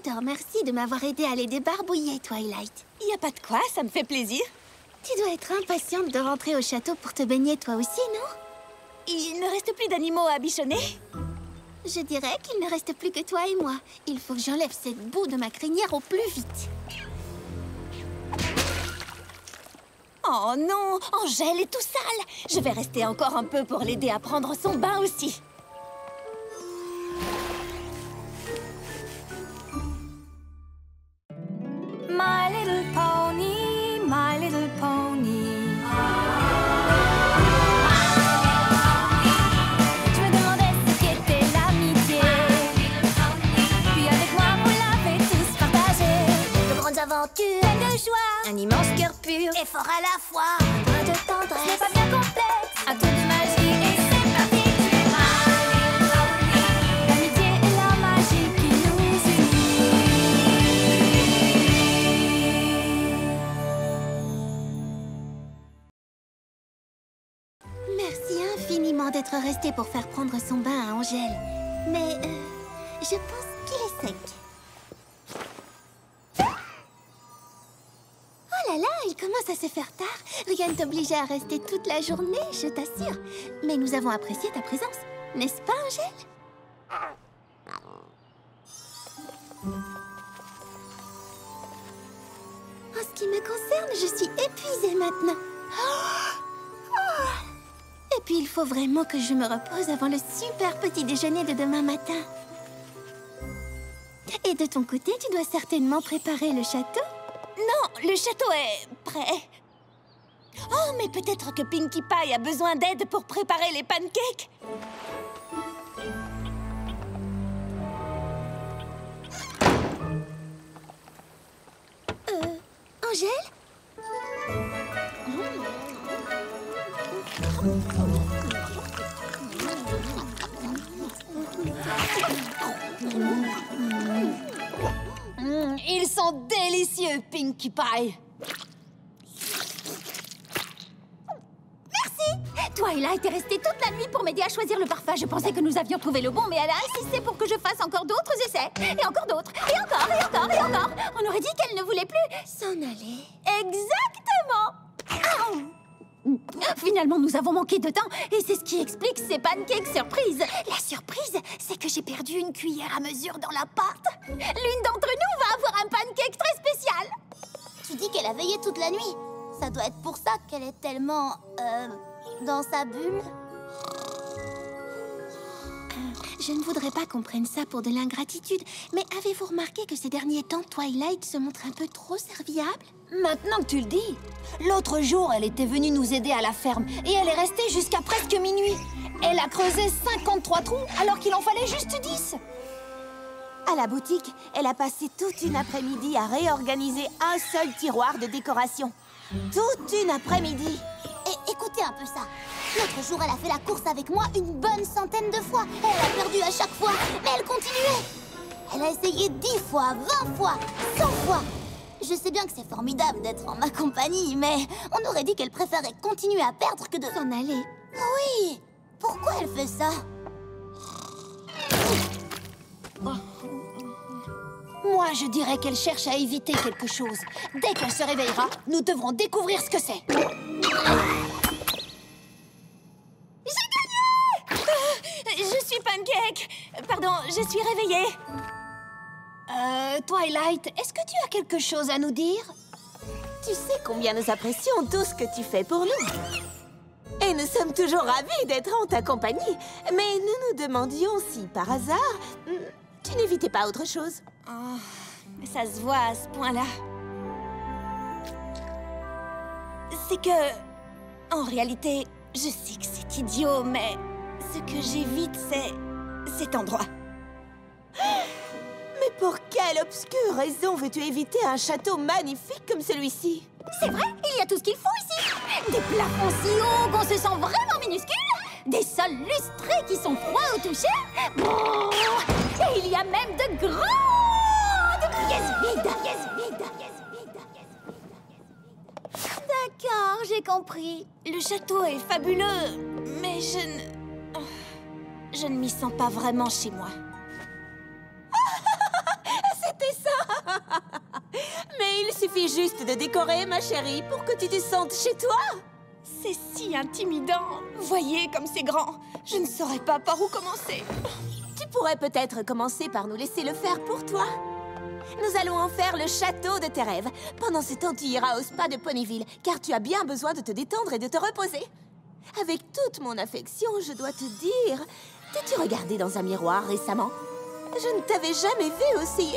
Je te remercie de m'avoir aidé à les débarbouiller, Twilight. Y a pas de quoi, ça me fait plaisir. Tu dois être impatiente de rentrer au château pour te baigner toi aussi, non? Il ne reste plus d'animaux à bichonner? Je dirais qu'il ne reste plus que toi et moi. Il faut que j'enlève cette boue de ma crinière au plus vite. Oh non, Angèle est tout sale. Je vais rester encore un peu pour l'aider à prendre son bain aussi. My little pony, my little pony. Je me demandais ce qu'était l'amitié. Puis avec moi, vous l'avez tous partagé. De grandes aventures, Plein de joie, un immense cœur pur, et fort à la fois. un brin de Ce tendresse. n'est pas bien complexe, un tour de magie et c'est parti. L'amitié et la magie qui nous unit. Merci infiniment d'être resté pour faire prendre son bain à Angèle. Mais, je pense qu'il est sec. Oh là là, il commence à se faire tard. Rien ne t'obligeait à rester toute la journée, je t'assure. Mais nous avons apprécié ta présence, n'est-ce pas, Angèle? En ce qui me concerne, je suis épuisée maintenant. Et puis, il faut vraiment que je me repose avant le super petit déjeuner de demain matin. Et de ton côté, tu dois certainement préparer le château. Non, le château est prêt. Oh, mais peut-être que Pinkie Pie a besoin d'aide pour préparer les pancakes. Angèle? Ils sont délicieux, Pinkie Pie. Twilight est restée toute la nuit pour m'aider à choisir le parfum. Je pensais que nous avions trouvé le bon, mais elle a insisté pour que je fasse encore d'autres essais. Et encore d'autres. Et encore, et encore, et encore. On aurait dit qu'elle ne voulait plus S'en aller. Exactement. Finalement, nous avons manqué de temps. Et c'est ce qui explique ces pancakes surprises. La surprise, c'est que j'ai perdu une cuillère à mesure dans la pâte. L'une d'entre nous va avoir un pancake très spécial. Tu dis qu'elle a veillé toute la nuit. Ça doit être pour ça qu'elle est tellement... dans sa bulle. Je ne voudrais pas qu'on prenne ça pour de l'ingratitude, mais avez-vous remarqué que ces derniers temps, Twilight se montre un peu trop serviable? Maintenant que tu le dis, l'autre jour, elle était venue nous aider à la ferme et elle est restée jusqu'à presque minuit. Elle a creusé 53 trous alors qu'il en fallait juste 10. À la boutique, elle a passé toute une après-midi à réorganiser un seul tiroir de décoration. Toute une après-midi. Et écoutez un peu ça. L'autre jour, elle a fait la course avec moi une bonne centaine de fois. Elle a perdu à chaque fois, mais elle continuait. Elle a essayé 10 fois, 20 fois, 100 fois. Je sais bien que c'est formidable d'être en ma compagnie, mais on aurait dit qu'elle préférait continuer à perdre que de s'en aller. Oui, pourquoi elle fait ça? Moi, je dirais qu'elle cherche à éviter quelque chose. Dès qu'elle se réveillera, nous devrons découvrir ce que c'est. J'ai gagné! Je suis Pancake. Pardon, je suis réveillée. Twilight, est-ce que tu as quelque chose à nous dire? Tu sais combien nous apprécions tout ce que tu fais pour nous. Et nous sommes toujours ravis d'être en ta compagnie. Mais nous nous demandions si, par hasard, tu n'évitais pas autre chose. Oh, ça se voit à ce point-là. C'est que... En réalité, je sais que c'est idiot, mais... Ce que j'évite, c'est... cet endroit. Mais pour quelle obscure raison veux-tu éviter un château magnifique comme celui-ci? C'est vrai, il y a tout ce qu'il faut ici. Des plafonds si hauts qu'on se sent vraiment minuscule. Des sols lustrés qui sont froids au toucher. Oh, et il y a même de grandes pièces vides. D'accord, j'ai compris. Le château est fabuleux, mais je ne m'y sens pas vraiment chez moi. C'était Il suffit juste de décorer, ma chérie, pour que tu te sentes chez toi. C'est si intimidant. Voyez comme c'est grand. Je ne saurais pas par où commencer. Tu pourrais peut-être commencer par nous laisser le faire pour toi. Nous allons en faire le château de tes rêves. Pendant ce temps, tu iras au spa de Ponyville, car tu as bien besoin de te détendre et de te reposer. Avec toute mon affection, je dois te dire... T'es-tu regardé dans un miroir récemment? Je ne t'avais jamais vu aussi...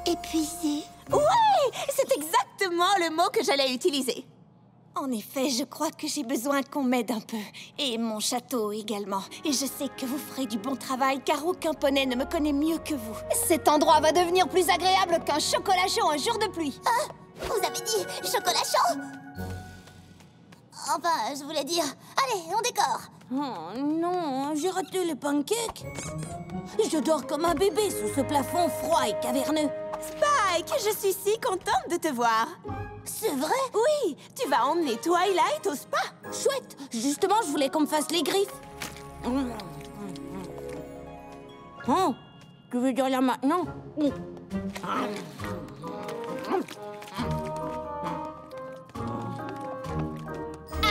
Épuisée. Ouais, c'est exactement le mot que j'allais utiliser. En effet, je crois que j'ai besoin qu'on m'aide un peu. Et mon château également. Et je sais que vous ferez du bon travail, car aucun poney ne me connaît mieux que vous. Cet endroit va devenir plus agréable qu'un chocolat chaud un jour de pluie. Ah, vous avez dit chocolat chaud? Enfin, je voulais dire... Allez, on décore. Oh non, j'ai raté les pancakes. Je dors comme un bébé sous ce plafond froid et caverneux. Spike, je suis si contente de te voir. C'est vrai? Oui, tu vas emmener Twilight au spa. Chouette. Justement, je voulais qu'on me fasse les griffes. Oh, tu veux dire là maintenant?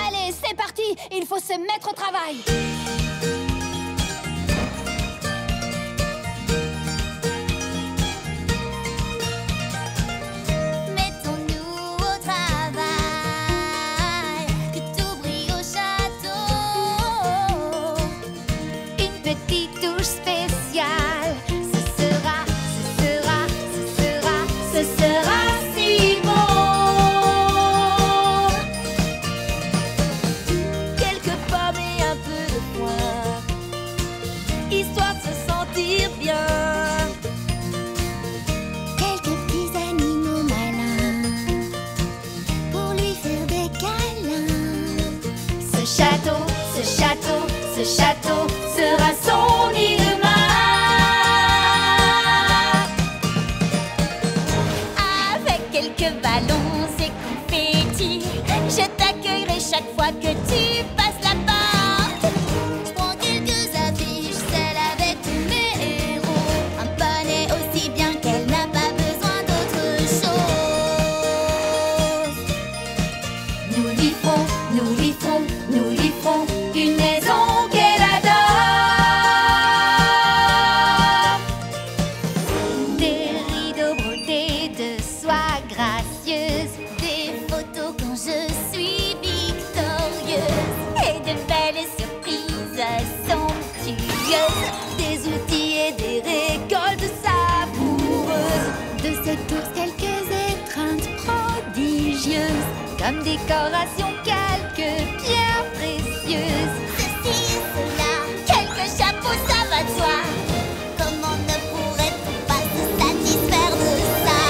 Allez, c'est parti. Il faut se mettre au travail. Mettons-nous au travail, que tout brille au château. Une petite touche spéciale, ce sera si bon. Quelques pommes et un peu de foin, histoire de se sentir bien. Quelques petits animaux malins pour lui faire des câlins. Ce château sera son nid de avec quelques ballons et confettis, je t'accueillerai chaque fois que tu passes la porte. Je prends quelques affiches, celles avec tous mes héros. Un poney aussi bien qu'elle n'a pas besoin d'autre chose. Nous lui ferons une maison qu'elle adore. Des rideaux brodés de soie gracieuse, des photos quand je suis victorieuse, et de belles surprises somptueuses, des outils et des récoltes savoureuses. De cette ours, quelques étreintes prodigieuses, comme décoration quelques pierres précieuses. Ceci et cela, quelques chapeaux, ça va de soi. Comment ne pourrait-on pas se satisfaire de ça?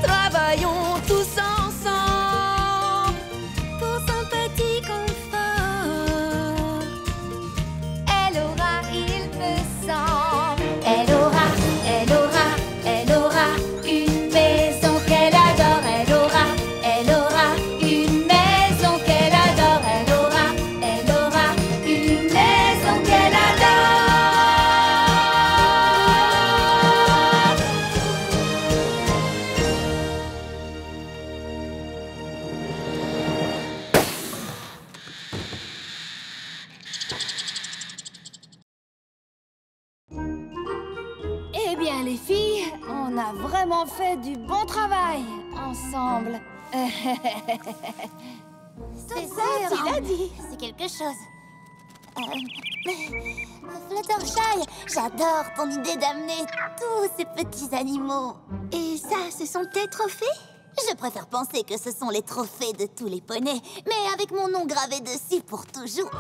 Travaillons tous ensemble Pour son petit confort, elle aura, il me semble, elle aura une maison qu'elle adore. Elle aura une maison qu'elle adore. Elle aura une maison qu'elle adore. Eh bien, les filles, on a vraiment fait du bon travail ensemble. C'est ça, tu l'as dit. C'est quelque chose. Fluttershy, j'adore ton idée d'amener tous ces petits animaux. Et ça, ce sont tes trophées? Je préfère penser que ce sont les trophées de tous les poneys, mais avec mon nom gravé dessus pour toujours.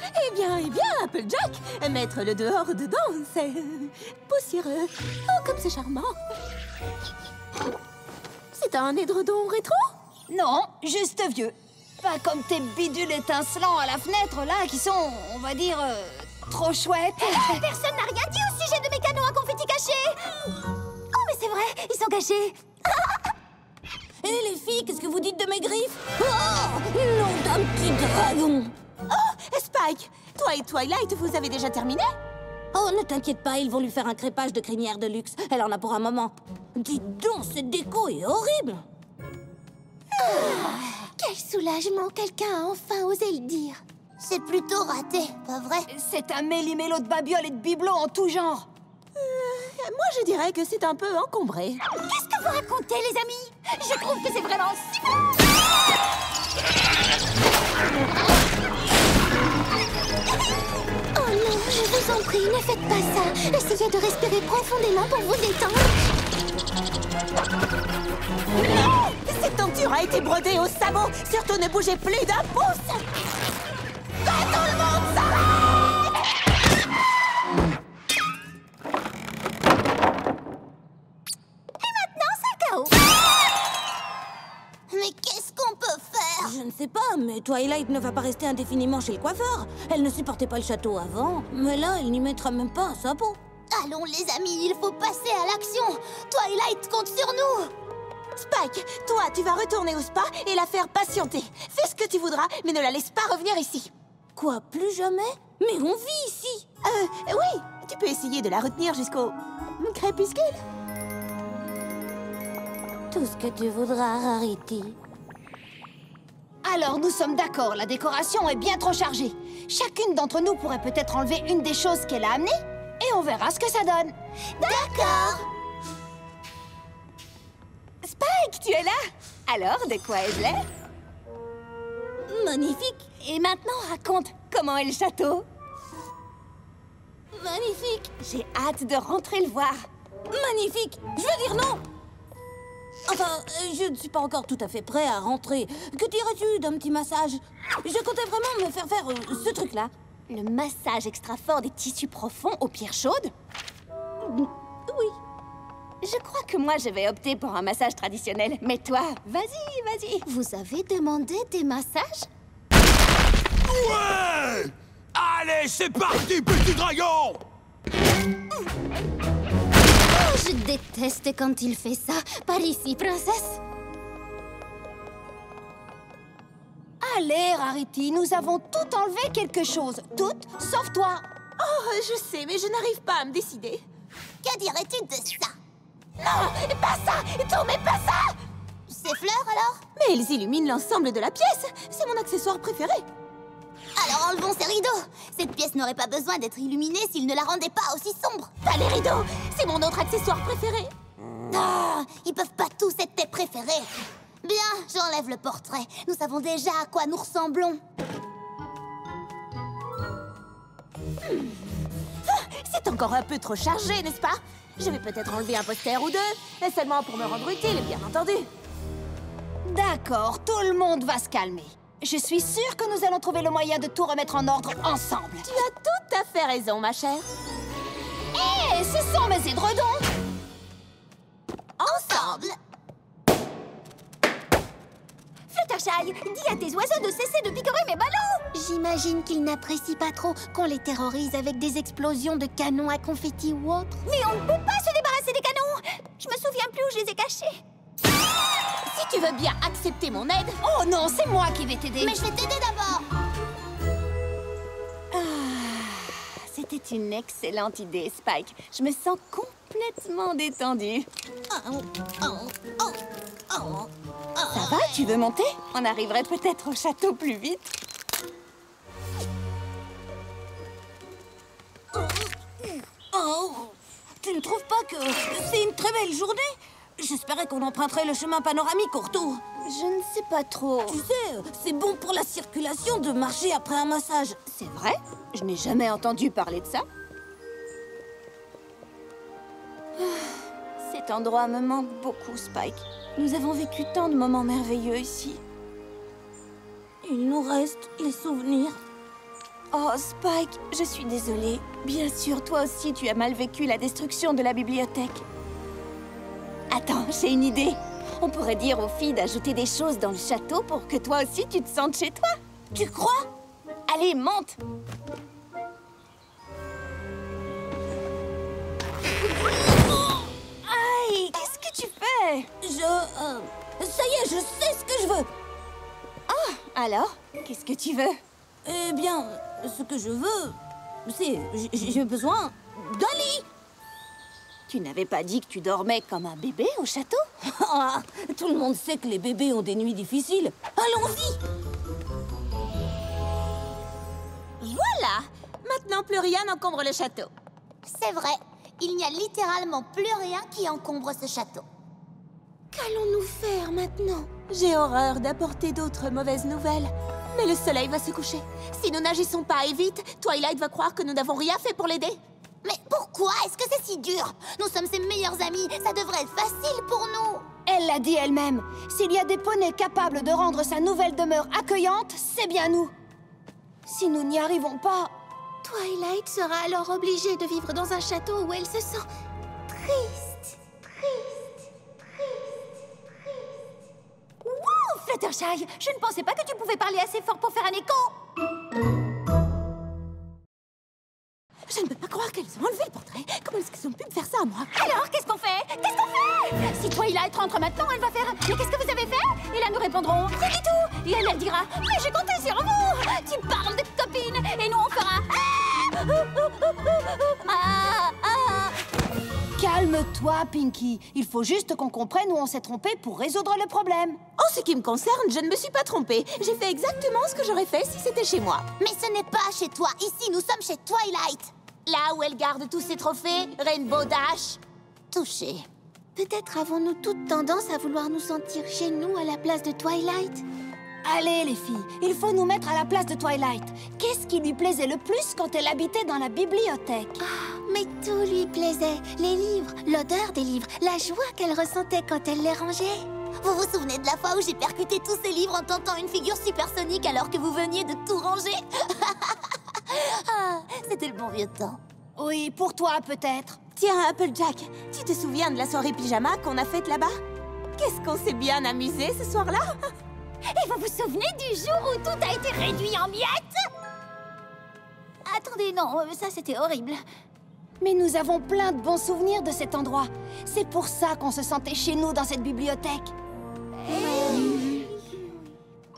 Eh bien, Applejack, mettre-le dehors dedans, c'est poussiéreux. Oh, comme c'est charmant. C'est un édredon rétro? Non, juste vieux. Pas comme tes bidules étincelants à la fenêtre, là, qui sont, on va dire, trop chouettes. Personne n'a rien dit au sujet de mes canons à confetti cachés. Oh, mais c'est vrai, ils sont cachés. Et les filles, qu'est-ce que vous dites de mes griffes? Oh, nom d'un petit dragon! Oh, Spike, toi et Twilight, vous avez déjà terminé? Oh, ne t'inquiète pas, ils vont lui faire un crépage de crinière de luxe. Elle en a pour un moment. Dis donc, cette déco est horrible. Quel soulagement, quelqu'un a enfin osé le dire. C'est plutôt raté, pas vrai? C'est un méli-mélo de babioles et de bibelots en tout genre. Moi, je dirais que c'est un peu encombré. Qu'est-ce que vous racontez, les amis? Je trouve que c'est vraiment super. Oh non, je vous en prie, ne faites pas ça. Essayez de respirer profondément pour vous détendre. Non! Cette tenture a été brodée au sabot. Surtout ne bougez plus d'un pouce. Que tout le monde s'arrête! Mais qu'est-ce qu'on peut faire? Je ne sais pas, mais Twilight ne va pas rester indéfiniment chez le coiffeur. Elle ne supportait pas le château avant, mais là, elle n'y mettra même pas un sabot. Allons les amis, il faut passer à l'action. Twilight compte sur nous. Spike, toi, tu vas retourner au spa et la faire patienter. Fais ce que tu voudras, mais ne la laisse pas revenir ici. Quoi, plus jamais? Mais on vit ici. Oui, tu peux essayer de la retenir jusqu'au crépuscule. Tout ce que tu voudras, Rarity. Alors, nous sommes d'accord, la décoration est bien trop chargée. Chacune d'entre nous pourrait peut-être enlever une des choses qu'elle a amenées, et on verra ce que ça donne. D'accord. Spike, tu es là? Alors, de quoi ai-je l'air? Magnifique, Et maintenant, raconte, comment est le château? magnifique, J'ai hâte de rentrer le voir. magnifique. Je veux dire non. Enfin, je ne suis pas encore tout à fait prêt à rentrer. Que dirais-tu d'un petit massage? Je comptais vraiment me faire faire ce truc-là. Le massage extra fort des tissus profonds aux pierres chaudes? Oui. Je crois que moi, je vais opter pour un massage traditionnel. Mais toi, vas-y, vas-y. Vous avez demandé des massages? Ouais! Allez, c'est parti, petit dragon! Oh, je déteste quand il fait ça. Par ici, princesse. Allez, Rarity, nous avons tout enlevé quelque chose. Toutes, sauf toi. Oh, je sais, mais je n'arrive pas à me décider. Que dirais-tu de ça? Non, pas ça! Tournez pas ça! Ces fleurs, alors? Mais ils illuminent l'ensemble de la pièce. C'est mon accessoire préféré. Alors enlevons ces rideaux. Cette pièce n'aurait pas besoin d'être illuminée s'il ne la rendait pas aussi sombre. Pas les rideaux! C'est mon autre accessoire préféré. Ah, ils peuvent pas tous être tes préférés. Bien, j'enlève le portrait. Nous savons déjà à quoi nous ressemblons. C'est encore un peu trop chargé, n'est-ce pas? Je vais peut-être enlever un poster ou deux, seulement pour me rendre utile, bien entendu. D'accord, tout le monde va se calmer. Je suis sûre que nous allons trouver le moyen de tout remettre en ordre ensemble. Tu as tout à fait raison, ma chère. Hé, ce sont mes édredons! Ensemble. Fluttershy, dis à tes oiseaux de cesser de picorer mes ballons. J'imagine qu'ils n'apprécient pas trop qu'on les terrorise avec des explosions de canons à confetti ou autre. Mais on ne peut pas se débarrasser des canons. Je me souviens plus où je les ai cachés. Si tu veux bien accepter mon aide... Oh non, c'est moi qui vais t'aider. Mais je vais t'aider d'abord. C'était une excellente idée, Spike. Je me sens complètement détendue. Ça va, tu veux monter? On arriverait peut-être au château plus vite. Oh, tu ne trouves pas que c'est une très belle journée? J'espérais qu'on emprunterait le chemin panoramique au retour. Je ne sais pas trop. Tu sais, c'est bon pour la circulation de marcher après un massage. C'est vrai? Je n'ai jamais entendu parler de ça. Cet endroit me manque beaucoup, Spike. Nous avons vécu tant de moments merveilleux ici. Il nous reste les souvenirs. Oh, Spike, je suis désolée. Bien sûr, toi aussi, tu as mal vécu la destruction de la bibliothèque. Attends, j'ai une idée. On pourrait dire aux filles d'ajouter des choses dans le château pour que toi aussi, tu te sentes chez toi. Tu crois? Allez, monte! Aïe, qu'est-ce que tu fais? Ça y est, je sais ce que je veux. Alors, qu'est-ce que tu veux? Eh bien, ce que je veux, c'est... J'ai besoin d'un lit. Tu n'avais pas dit que tu dormais comme un bébé au château? Ah, tout le monde sait que les bébés ont des nuits difficiles. Allons-y. Voilà! Maintenant, plus rien n'encombre le château. C'est vrai, il n'y a littéralement plus rien qui encombre ce château. Qu'allons-nous faire maintenant? J'ai horreur d'apporter d'autres mauvaises nouvelles. Mais le soleil va se coucher. Si nous n'agissons pas et vite, Twilight va croire que nous n'avons rien fait pour l'aider. Mais pourquoi est-ce que c'est si dur? Nous sommes ses meilleurs amis, ça devrait être facile pour nous. Elle l'a dit elle-même. S'il y a des poneys capables de rendre sa nouvelle demeure accueillante, c'est bien nous. Si nous n'y arrivons pas... Twilight sera alors obligée de vivre dans un château où elle se sent triste. Wow, Fluttershy, je ne pensais pas que tu pouvais parler assez fort pour faire un écho. Je ne peux pas croire qu'elles ont enlevé le portrait. Comment est-ce qu'elles ont pu me faire ça à moi? Alors, qu'est-ce qu'on fait? Qu'est-ce qu'on fait? Si Twilight rentre maintenant, elle va faire... Mais qu'est-ce que vous avez fait? Et là, nous répondrons... Rien du tout. Et elle dira... Mais j'ai compté sur vous. Tu parles de copines. Et nous, on fera... Calme-toi, Pinky. Il faut juste qu'on comprenne où on s'est trompé pour résoudre le problème. En ce qui me concerne, je ne me suis pas trompée. J'ai fait exactement ce que j'aurais fait si c'était chez moi. Mais ce n'est pas chez toi, ici nous sommes chez Twilight. Là où elle garde tous ses trophées, Rainbow Dash. Touché. Peut-être avons-nous toute tendance à vouloir nous sentir chez nous à la place de Twilight. Allez, les filles, il faut nous mettre à la place de Twilight. Qu'est-ce qui lui plaisait le plus quand elle habitait dans la bibliothèque? Mais tout lui plaisait. Les livres, l'odeur des livres, la joie qu'elle ressentait quand elle les rangeait. Vous vous souvenez de la fois où j'ai percuté tous ces livres en tentant une figure supersonique alors que vous veniez de tout ranger? Ah, c'était le bon vieux temps. Oui, pour toi, peut-être. Tiens, Applejack, tu te souviens de la soirée pyjama qu'on a faite là-bas? Qu'est-ce qu'on s'est bien amusé ce soir-là? Et vous vous souvenez du jour où tout a été réduit en miettes? Attendez, non, ça c'était horrible. Mais nous avons plein de bons souvenirs de cet endroit. C'est pour ça qu'on se sentait chez nous dans cette bibliothèque.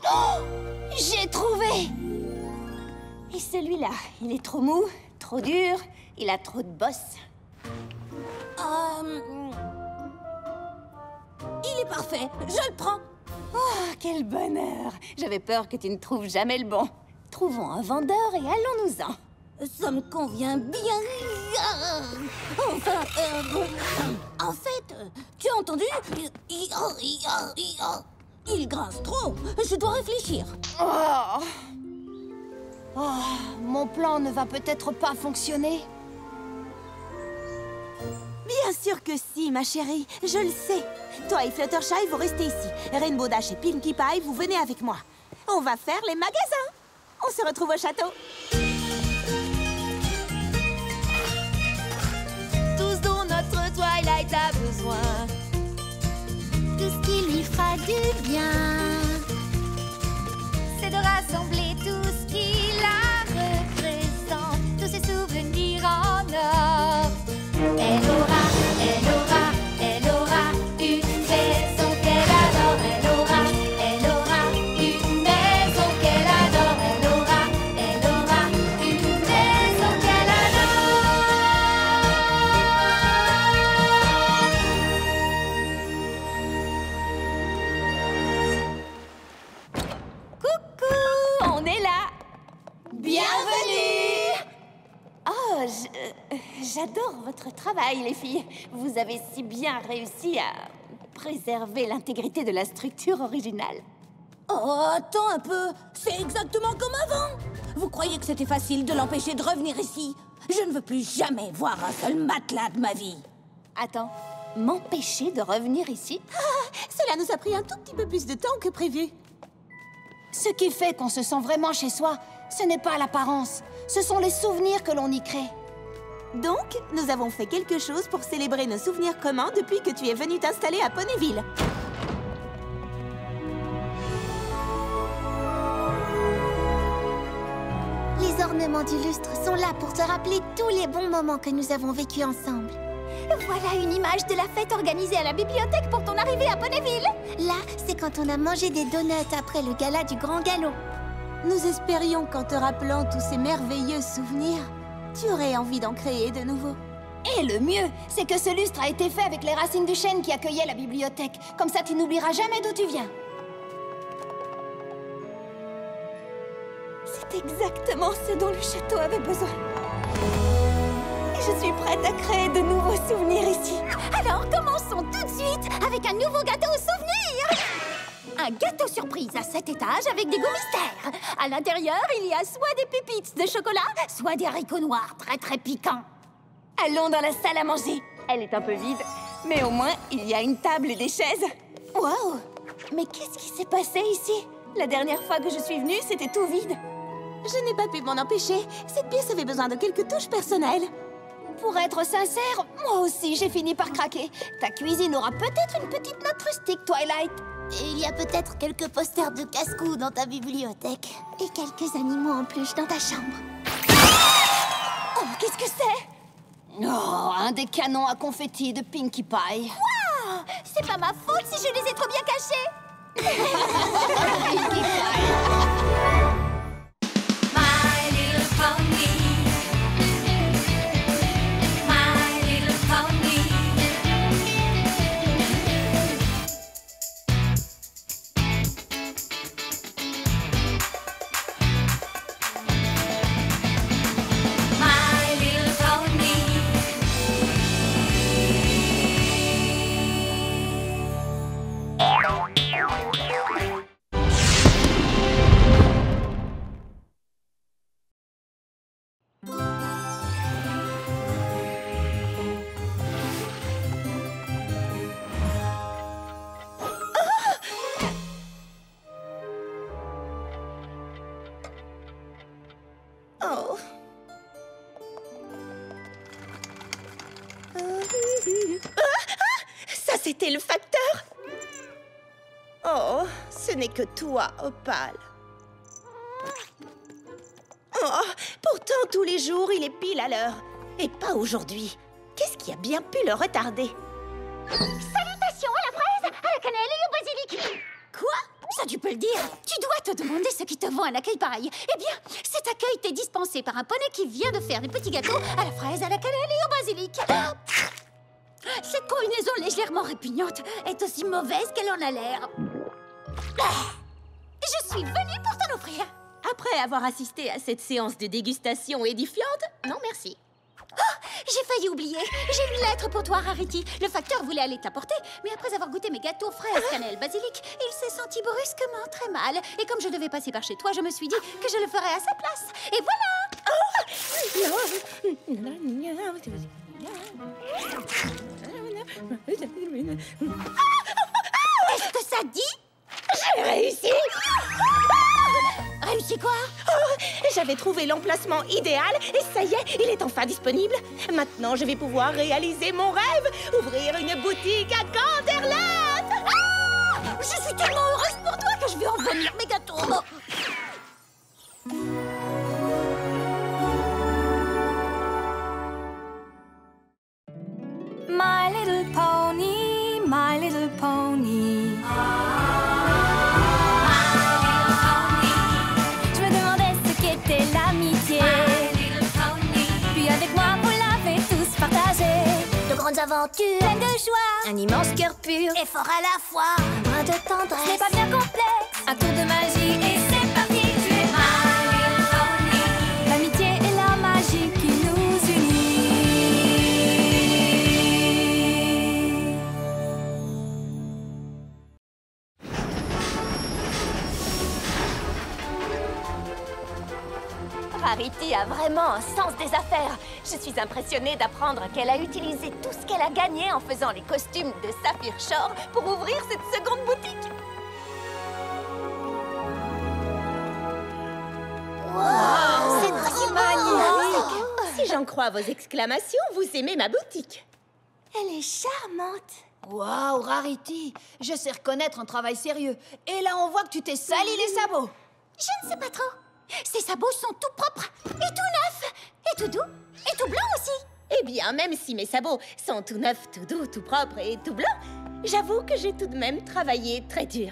Oh! J'ai trouvé! Et celui-là, il est trop mou, trop dur, il a trop de bosses. Il est parfait, je le prends. Oh, quel bonheur! J'avais peur que tu ne trouves jamais le bon. Trouvons un vendeur et allons-nous-en. Ça me convient bien. Enfin, en fait, tu as entendu? Il grince trop. Je dois réfléchir. Oh! Oh, mon plan ne va peut-être pas fonctionner. Bien sûr que si, ma chérie. Je le sais. Toi et Fluttershy, vous restez ici. Rainbow Dash et Pinkie Pie, vous venez avec moi. On va faire les magasins. On se retrouve au château. Tous dont notre Twilight a besoin. Tout ce qui lui fera du bien. C'est de rassembler tout ce qui la représente. Tous ses souvenirs en or. Elle aura une maison qu'elle adore. Elle aura une maison qu'elle adore. Elle aura une maison qu'elle adore. Coucou, on est là. Bienvenue! Oh, j'adore votre travail, les filles. Vous avez si bien réussi à préserver l'intégrité de la structure originale. Oh, attends un peu. C'est exactement comme avant. Vous croyez que c'était facile de l'empêcher de revenir ici? Je ne veux plus jamais voir un seul matelas de ma vie. Attends, m'empêcher de revenir ici? Cela nous a pris un tout petit peu plus de temps que prévu. Ce qui fait qu'on se sent vraiment chez soi, ce n'est pas l'apparence. Ce sont les souvenirs que l'on y crée. Donc, nous avons fait quelque chose pour célébrer nos souvenirs communs depuis que tu es venu t'installer à Ponyville. Les ornements du lustre sont là pour te rappeler tous les bons moments que nous avons vécus ensemble. Voilà une image de la fête organisée à la bibliothèque pour ton arrivée à Ponyville. Là, c'est quand on a mangé des donuts après le gala du Grand Galop. Nous espérions qu'en te rappelant tous ces merveilleux souvenirs, tu aurais envie d'en créer de nouveaux. Et le mieux, c'est que ce lustre a été fait avec les racines du chêne qui accueillait la bibliothèque. Comme ça, tu n'oublieras jamais d'où tu viens. C'est exactement ce dont le château avait besoin. Et je suis prête à créer de nouveaux souvenirs ici. Alors commençons tout de suite avec un nouveau gâteau au souvenir. Un gâteau surprise à 7 étages avec des goûts mystères. À l'intérieur, il y a soit des pépites de chocolat, soit des haricots noirs très très piquants. Allons dans la salle à manger. Elle est un peu vide, mais au moins, il y a une table et des chaises. Waouh! Mais qu'est-ce qui s'est passé ici? La dernière fois que je suis venue, c'était tout vide. Je n'ai pas pu m'en empêcher. Cette pièce avait besoin de quelques touches personnelles. Pour être sincère, moi aussi, j'ai fini par craquer. Ta cuisine aura peut-être une petite note rustique, Twilight. Et il y a peut-être quelques posters de casse-cou dans ta bibliothèque. Et quelques animaux en peluche dans ta chambre. Oh, qu'est-ce que c'est? Oh, un des canons à confetti de Pinkie Pie. Wow! C'est pas ma faute si je les ai trop bien cachés. Pinkie Pie. My little pony. My little pony. My little pony. Oh. Ça, c'était le facteur. Oh, ce n'est que toi, Opale. Oh, pourtant, tous les jours, il est pile à l'heure. Et pas aujourd'hui. Qu'est-ce qui a bien pu le retarder? Salutations à la fraise, à la cannelle et au basilic. Quoi? Ça, tu peux le dire. Tu dois te demander ce qui te vend un accueil pareil. Eh bien, cet accueil t'est dispensé par un poney qui vient de faire des petits gâteaux à la fraise, à la cannelle et au basilic. Cette combinaison légèrement répugnante est aussi mauvaise qu'elle en a l'air. Je suis venue pour t'en offrir. Après avoir assisté à cette séance de dégustation édifiante, non merci. J'ai failli oublier. J'ai une lettre pour toi, Rarity. Le facteur voulait aller t'apporter, mais après avoir goûté mes gâteaux fraises, cannelle, basilic, il s'est senti brusquement très mal. Et comme je devais passer par chez toi, je me suis dit que je le ferais à sa place. Et voilà. Est-ce que ça dit? J'ai réussi! Réussi quoi? Oh, j'avais trouvé l'emplacement idéal et ça y est, il est enfin disponible. Maintenant, je vais pouvoir réaliser mon rêve, ouvrir une boutique à Canterlot. Ah! Je suis tellement heureuse pour toi que je vais en vomir mes gâteaux. My little pony, my little pony. Je me demandais ce qu'était l'amitié. Puis avec moi, vous l'avez tous partagé. De grandes aventures, Pleine de joie, un immense cœur pur, et fort à la fois, un brin de ce n'est tendresse. pas bien complexe. Un tour de magie et c'est parti. Tu es my little pony. L'amitié et la magie qui nous unit. Rarity a vraiment un sens des affaires. Je suis impressionnée d'apprendre qu'elle a utilisé tout ce qu'elle a gagné en faisant les costumes de Saphir Shore pour ouvrir cette seconde boutique. C'est trop magnifique. Si j'en crois vos exclamations, vous aimez ma boutique. Elle est charmante. Waouh, Rarity, je sais reconnaître un travail sérieux. Et là, on voit que tu t'es sali les sabots. Je ne sais pas trop. Ces sabots sont tout propres, et tout neufs, et tout doux, et tout blancs aussi. Eh bien, même si mes sabots sont tout neufs, tout doux, tout propres et tout blancs, j'avoue que j'ai tout de même travaillé très dur.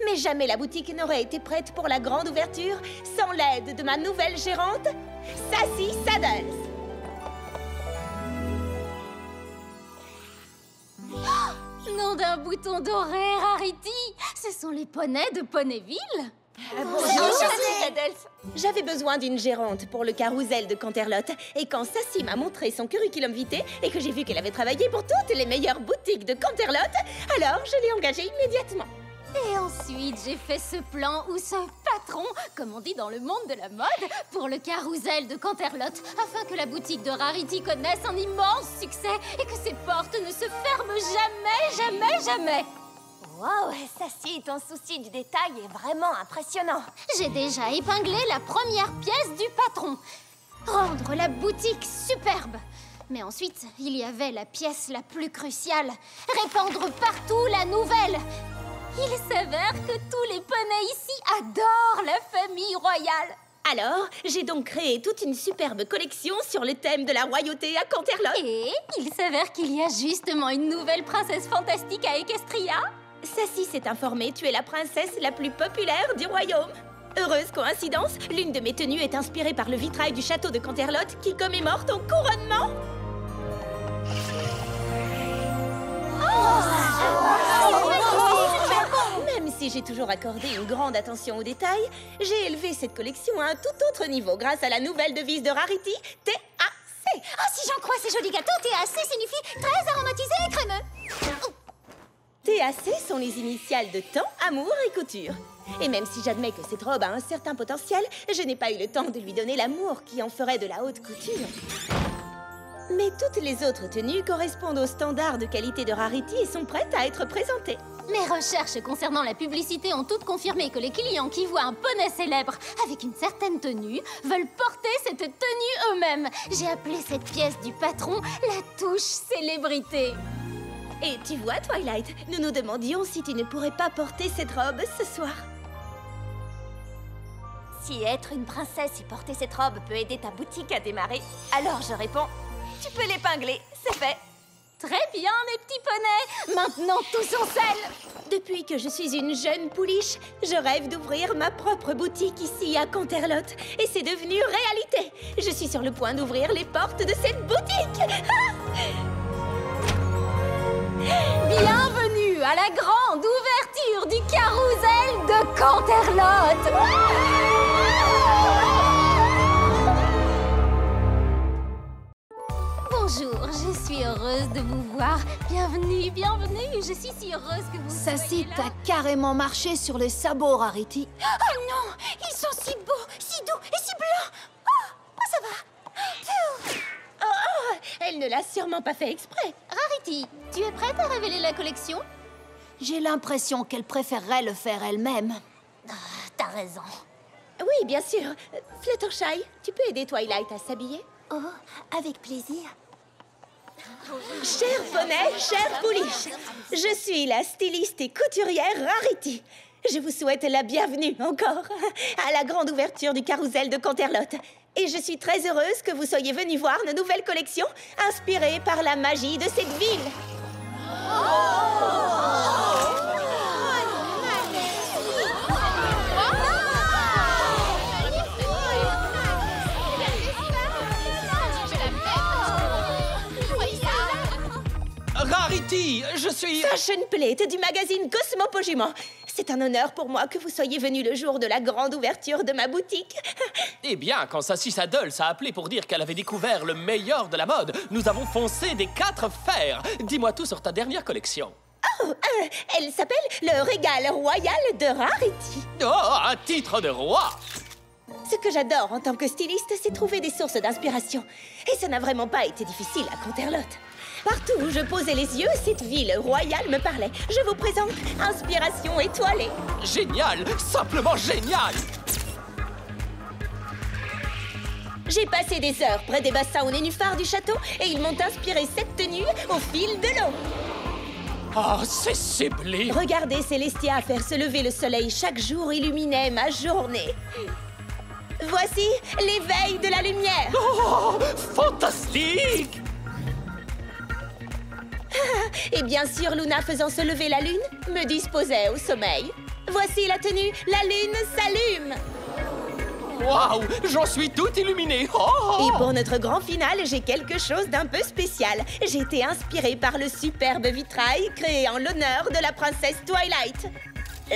Mais jamais la boutique n'aurait été prête pour la grande ouverture sans l'aide de ma nouvelle gérante, Sassy Saddles. nom d'un bouton doré, Rarity? Ce sont les poneys de Ponyville? J'avais besoin d'une gérante pour le carrousel de Canterlot. Et quand Sassy m'a montré son curriculum vitae et que j'ai vu qu'elle avait travaillé pour toutes les meilleures boutiques de Canterlot, alors je l'ai engagée immédiatement. Et ensuite, j'ai fait ce plan ou ce patron, comme on dit dans le monde de la mode, pour le carrousel de Canterlot, afin que la boutique de Rarity connaisse un immense succès et que ses portes ne se ferment jamais, jamais, jamais. Wow, Sassy, ton souci du détail est vraiment impressionnant. J'ai déjà épinglé la première pièce du patron. Rendre la boutique superbe. Mais ensuite, il y avait la pièce la plus cruciale. Répandre partout la nouvelle. Il s'avère que tous les poneys ici adorent la famille royale. Alors, j'ai donc créé toute une superbe collection sur le thème de la royauté à Canterlot. Et il s'avère qu'il y a justement une nouvelle princesse fantastique à Equestria. Sassy s'est informée, tu es la princesse la plus populaire du royaume. Heureuse coïncidence, l'une de mes tenues est inspirée par le vitrail du château de Canterlot qui commémore ton couronnement. Même si j'ai toujours accordé une grande attention aux détails, j'ai élevé cette collection à un tout autre niveau grâce à la nouvelle devise de Rarity, TAC. Ah, si j'en crois ces jolis gâteaux, TAC signifie très aromatisé et crémeux. TAC sont les initiales de temps, amour et couture. Et même si j'admets que cette robe a un certain potentiel, je n'ai pas eu le temps de lui donner l'amour qui en ferait de la haute couture. Mais toutes les autres tenues correspondent aux standards de qualité de Rarity et sont prêtes à être présentées. Mes recherches concernant la publicité ont toutes confirmé que les clients qui voient un poney célèbre avec une certaine tenue veulent porter cette tenue eux-mêmes. J'ai appelé cette pièce du patron la touche célébrité. Et tu vois, Twilight, nous nous demandions si tu ne pourrais pas porter cette robe ce soir. Si être une princesse et porter cette robe peut aider ta boutique à démarrer, alors je réponds, tu peux l'épingler, c'est fait. Très bien, mes petits poneys. Maintenant, tous en selle. Depuis que je suis une jeune pouliche, je rêve d'ouvrir ma propre boutique ici à Canterlot. Et c'est devenu réalité. Je suis sur le point d'ouvrir les portes de cette boutique. Bienvenue à la grande ouverture du carrousel de Canterlot. Bonjour, je suis heureuse de vous voir. Bienvenue, bienvenue. Je suis si heureuse que vous Sassy, soyez là. t'as carrément marché sur les sabots, Rarity. Oh non, ils sont si beaux, si doux et si blancs. Oh, ça va. Oh, elle ne l'a sûrement pas fait exprès. Rarity, tu es prête à révéler la collection? J'ai l'impression qu'elle préférerait le faire elle-même. T'as raison. Oui, bien sûr. Fluttershy, tu peux aider Twilight à s'habiller? Oh, avec plaisir. Cher poney, chère pouliche, je suis la styliste et couturière Rarity. Je vous souhaite la bienvenue encore à la grande ouverture du carrousel de Canterlot. Et je suis très heureuse que vous soyez venus voir nos nouvelles collections inspirées par la magie de cette ville. Rarity, je suis... Fashion Plate du magazine Cosmopolitan. C'est un honneur pour moi que vous soyez venu le jour de la grande ouverture de ma boutique. Eh bien, quand Sassy Saddles a appelé pour dire qu'elle avait découvert le meilleur de la mode, nous avons foncé des 4 fers. Dis-moi tout sur ta dernière collection. Oh, elle s'appelle le Régal Royal de Rarity. Oh, un titre de roi! Ce que j'adore en tant que styliste, c'est trouver des sources d'inspiration. Et ça n'a vraiment pas été difficile à Canterlot. Partout où je posais les yeux, cette ville royale me parlait. Je vous présente Inspiration étoilée. Génial! Simplement génial! J'ai passé des heures près des bassins aux nénuphars du château et ils m'ont inspiré cette tenue au fil de l'eau. Oh, c'est sublime! Regardez Célestia faire se lever le soleil chaque jour illuminait ma journée. Voici l'éveil de la lumière. Oh, fantastique! Et bien sûr, Luna faisant se lever la lune me disposait au sommeil. Voici la tenue, la lune s'allume. Waouh, j'en suis tout illuminé. Et pour notre grand final, j'ai quelque chose d'un peu spécial. J'ai été inspirée par le superbe vitrail créé en l'honneur de la princesse Twilight.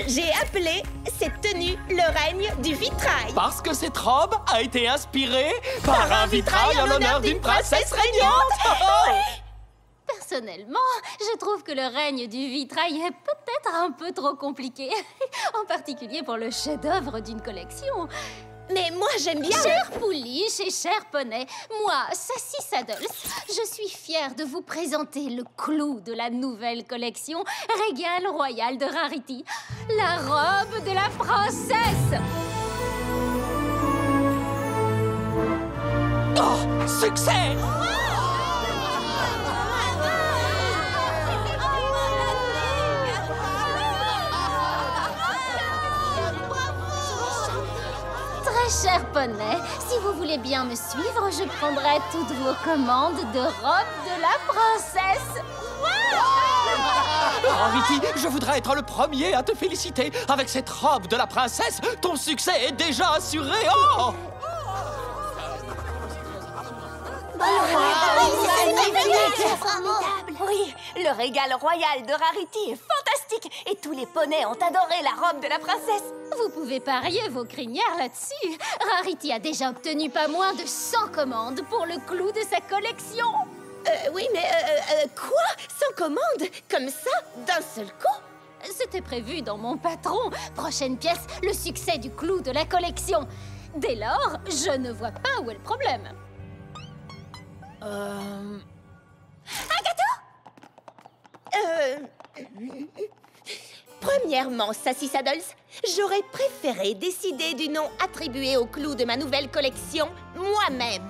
J'ai appelé cette tenue le règne du vitrail. Parce que cette robe a été inspirée par un vitrail en l'honneur d'une princesse régnante. Personnellement, je trouve que le règne du vitrail est peut-être un peu trop compliqué. En particulier pour le chef-d'œuvre d'une collection. Mais moi, j'aime bien... Cher Pouliche et cher Poney, moi, Sassy Saddles, je suis fière de vous présenter le clou de la nouvelle collection Régal Royal de Rarity, la robe de la princesse. Oh, succès! Très cher Poney, si vous voulez bien me suivre, je prendrai toutes vos commandes de robe de la princesse. Rarity, je voudrais être le premier à te féliciter. Avec cette robe de la princesse, ton succès est déjà assuré. Oh! Oui, le régal royal de Rarity est fantastique et tous les poneys ont adoré la robe de la princesse. Vous pouvez parier vos crinières là-dessus. Rarity a déjà obtenu pas moins de 100 commandes pour le clou de sa collection. Oui, mais quoi? Sans commande? Comme ça? D'un seul coup? C'était prévu dans mon patron. Prochaine pièce, le succès du clou de la collection. Dès lors, je ne vois pas où est le problème. Premièrement, Sassy Saddles, j'aurais préféré décider du nom attribué au clou de ma nouvelle collection moi-même.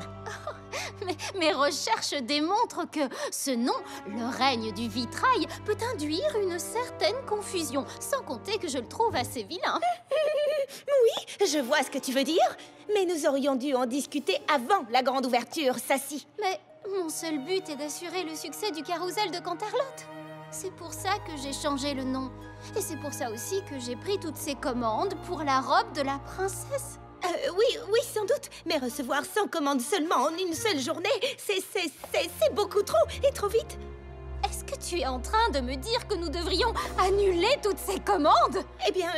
Mes recherches démontrent que ce nom, le règne du vitrail, peut induire une certaine confusion, sans compter que je le trouve assez vilain. Oui, je vois ce que tu veux dire, mais nous aurions dû en discuter avant la grande ouverture, Sassy. Mais mon seul but est d'assurer le succès du carrousel de Canterlot. C'est pour ça que j'ai changé le nom. Et c'est pour ça aussi que j'ai pris toutes ces commandes pour la robe de la princesse. Oui, sans doute. Mais recevoir 100 commandes seulement en une seule journée, c'est beaucoup trop et trop vite. Est-ce que tu es en train de me dire que nous devrions annuler toutes ces commandes? Eh bien,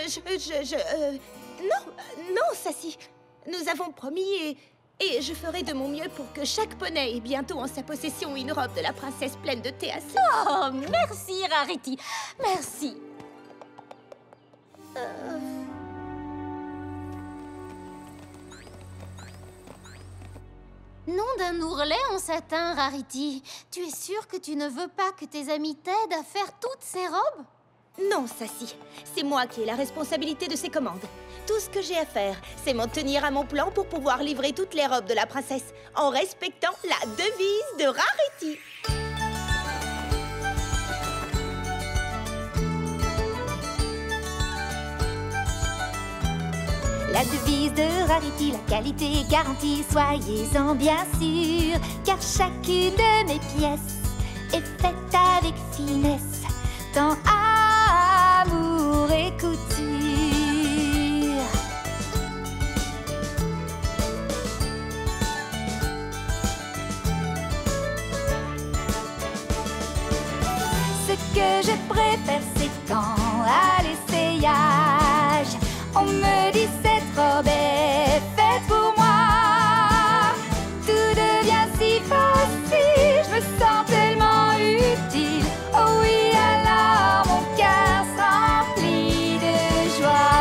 non, Sassy. Nous avons promis et je ferai de mon mieux pour que chaque poney ait bientôt en sa possession une robe de la princesse pleine de THC. Oh, merci, Rarity. Merci. Nom d'un ourlet en satin, Rarity. Tu es sûre que tu ne veux pas que tes amis t'aident à faire toutes ces robes? Non, Sassy. C'est moi qui ai la responsabilité de ces commandes. Tout ce que j'ai à faire, c'est m'en tenir à mon plan pour pouvoir livrer toutes les robes de la princesse en respectant la devise de Rarity. La devise de Rarity, la qualité est garantie, soyez-en bien sûrs, car chacune de mes pièces est faite avec finesse, tant amour et couture. Ce que je préfère, c'est quand à l'essayage, on me dit cette robe est faite pour moi. Tout devient si facile, je me sens tellement utile. Oh oui, alors mon cœur s'emplit de joie.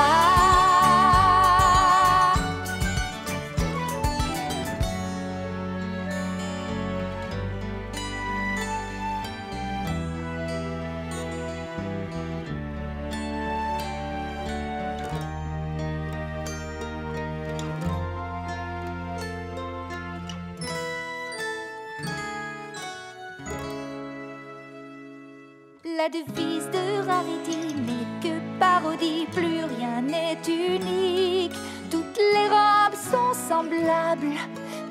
La devise de Rarity n'est que parodie, plus rien n'est unique. Toutes les robes sont semblables,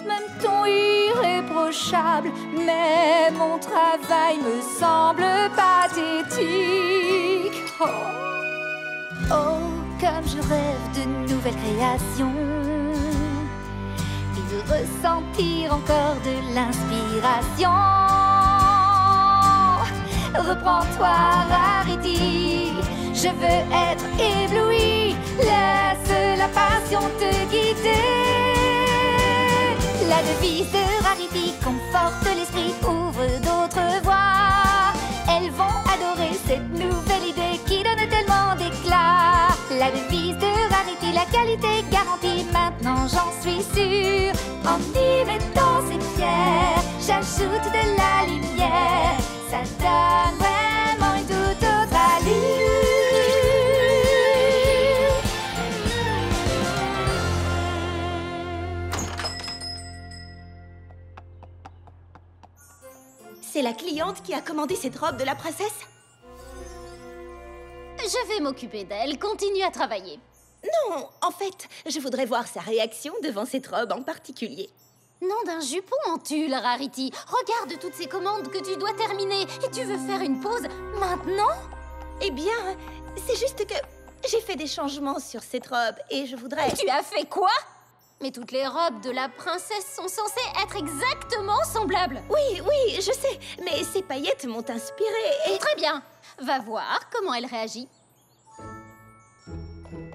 même ton irréprochable. Mais mon travail me semble pathétique. Oh, oh, comme je rêve de nouvelles créations. de ressentir encore de l'inspiration. Reprends-toi, Rarity, je veux être ébloui. Laisse la passion te guider. La devise de Rarity conforte l'esprit, ouvre d'autres voies. Elles vont adorer cette nouvelle idée qui donne tellement d'éclat. La devise de Rarity, la qualité garantie, maintenant j'en suis sûre. En y mettant ces pierres, j'ajoute de la lumière. Ça donne vraiment une toute autre allure. C'est la cliente qui a commandé cette robe de la princesse? Je vais m'occuper d'elle. Continue à travailler. Non, en fait, je voudrais voir sa réaction devant cette robe en particulier. Nom d'un jupon en tulle, Rarity. Regarde toutes ces commandes que tu dois terminer. Et tu veux faire une pause maintenant? Eh bien, c'est juste que j'ai fait des changements sur cette robe et je voudrais... Tu as fait quoi? Mais toutes les robes de la princesse sont censées être exactement semblables. Oui, oui, je sais, mais ces paillettes m'ont inspirée et... Très bien. Va voir comment elle réagit.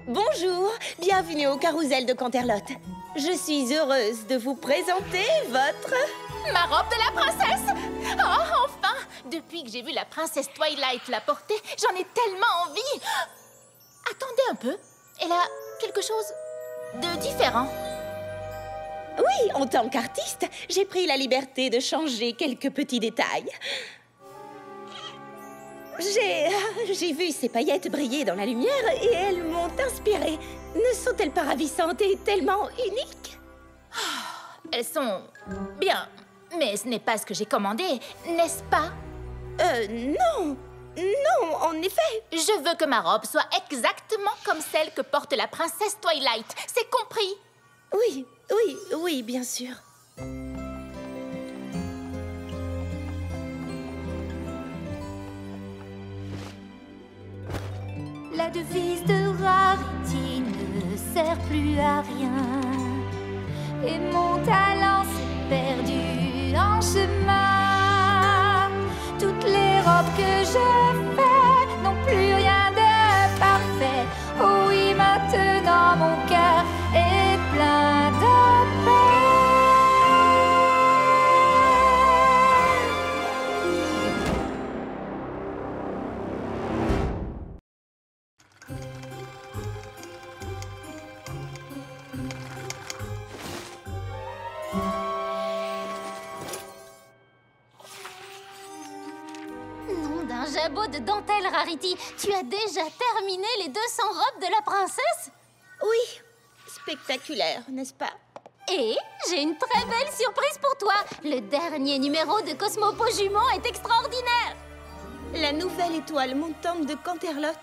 Bonjour, bienvenue au carrousel de Canterlot. Je suis heureuse de vous présenter votre... Ma robe de la princesse! Oh, enfin! Depuis que j'ai vu la princesse Twilight la porter, j'en ai tellement envie! Attendez un peu, elle a quelque chose de différent. Oui, en tant qu'artiste, j'ai pris la liberté de changer quelques petits détails. J'ai vu ces paillettes briller dans la lumière et elles m'ont inspirée. Ne sont-elles pas ravissantes et tellement uniques? Elles sont bien, mais ce n'est pas ce que j'ai commandé, n'est-ce pas? Non. Non, en effet. Je veux que ma robe soit exactement comme celle que porte la princesse Twilight. C'est compris? Oui, oui, oui, bien sûr. La devise de Rarity ne sert plus à rien. Et mon talent s'est perdu en chemin. Toutes les robes que je fais n'ont plus rien de parfait. Oh oui, maintenant mon cœur est plein de paix. Nom d'un jabot de dentelle, Rarity. Tu as déjà terminé les 200 robes de la princesse? Oui, spectaculaire, n'est-ce pas? Et j'ai une très belle surprise pour toi. Le dernier numéro de Cosmopo Jument est extraordinaire. La nouvelle étoile montante de Canterlot.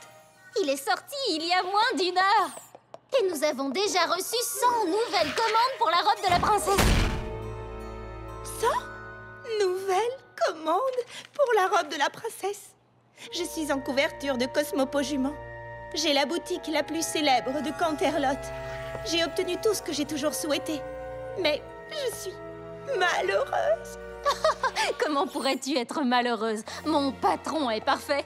Il est sorti il y a moins d'1 heure. Et nous avons déjà reçu 100 nouvelles commandes pour la robe de la princesse. 100 nouvelles commandes pour la robe de la princesse. Je suis en couverture de Cosmopo Jument. J'ai la boutique la plus célèbre de Canterlot. J'ai obtenu tout ce que j'ai toujours souhaité. Mais je suis malheureuse. Comment pourrais-tu être malheureuse? Mon patron est parfait.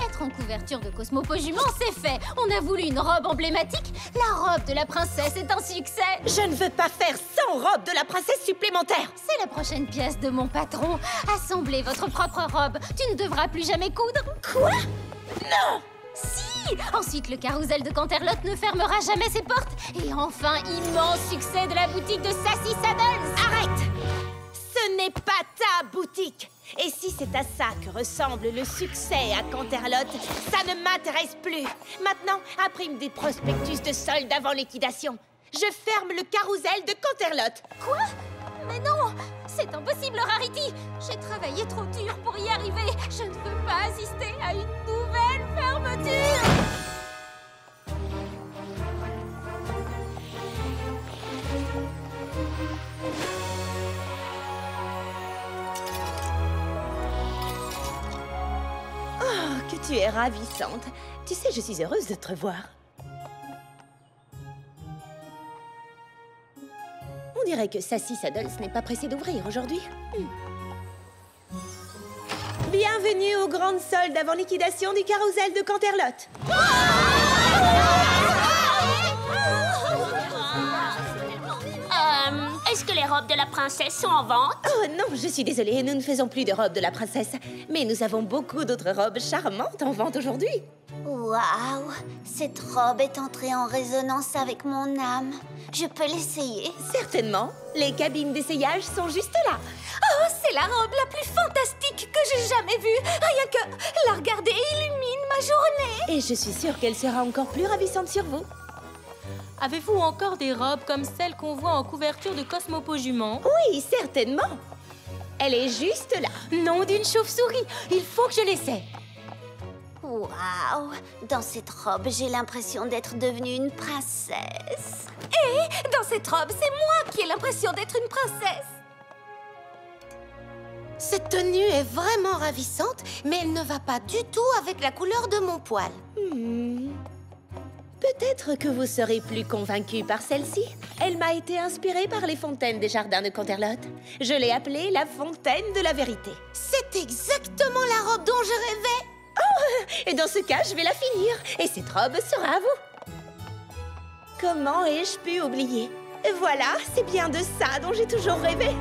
Être en couverture de Cosmopo Jument, c'est fait. On a voulu une robe emblématique. La robe de la princesse est un succès. Je ne veux pas faire 100 robes de la princesse supplémentaires. C'est la prochaine pièce de mon patron. Assemblez votre propre robe. Tu ne devras plus jamais coudre. Quoi? Non! Si! Ensuite, le carrousel de Canterlot ne fermera jamais ses portes. Et enfin, immense succès de la boutique de Sassy Saddles. Arrête! Ce n'est pas ta boutique. Et si c'est à ça que ressemble le succès à Canterlot, ça ne m'intéresse plus. Maintenant, imprime des prospectus de solde avant liquidation. Je ferme le carrousel de Canterlot. Quoi? Mais non! C'est impossible, Rarity! J'ai travaillé trop dur pour y arriver. Je ne veux pas assister à une nouvelle fermeture. Oh, que tu es ravissante. Tu sais, je suis heureuse de te revoir. On dirait que Sassy Saddles n'est pas pressé d'ouvrir aujourd'hui. Bienvenue aux grandes soldes avant liquidation du carrousel de Canterlot. Est-ce que les robes de la princesse sont en vente? Oh non, je suis désolée, nous ne faisons plus de robes de la princesse. Mais nous avons beaucoup d'autres robes charmantes en vente aujourd'hui. Waouh! Cette robe est entrée en résonance avec mon âme. Je peux l'essayer? Certainement. Les cabines d'essayage sont juste là. Oh, c'est la robe la plus fantastique que j'ai jamais vue. Rien que la regarder illumine ma journée. Et je suis sûre qu'elle sera encore plus ravissante sur vous. Avez-vous encore des robes comme celles qu'on voit en couverture de Cosmopo Jument? Oui, certainement. Elle est juste là. Nom d'une chauve-souris, il faut que je l'essaie. Waouh! Dans cette robe, j'ai l'impression d'être devenue une princesse. Et dans cette robe, c'est moi qui ai l'impression d'être une princesse. Cette tenue est vraiment ravissante, mais elle ne va pas du tout avec la couleur de mon poil. Peut-être que vous serez plus convaincue par celle-ci. Elle m'a été inspirée par les fontaines des jardins de Canterlot. Je l'ai appelée la fontaine de la vérité. C'est exactement la robe dont je rêvais. Oh, et dans ce cas, je vais la finir. Et cette robe sera à vous. Comment ai-je pu oublier? Voilà, c'est bien de ça dont j'ai toujours rêvé.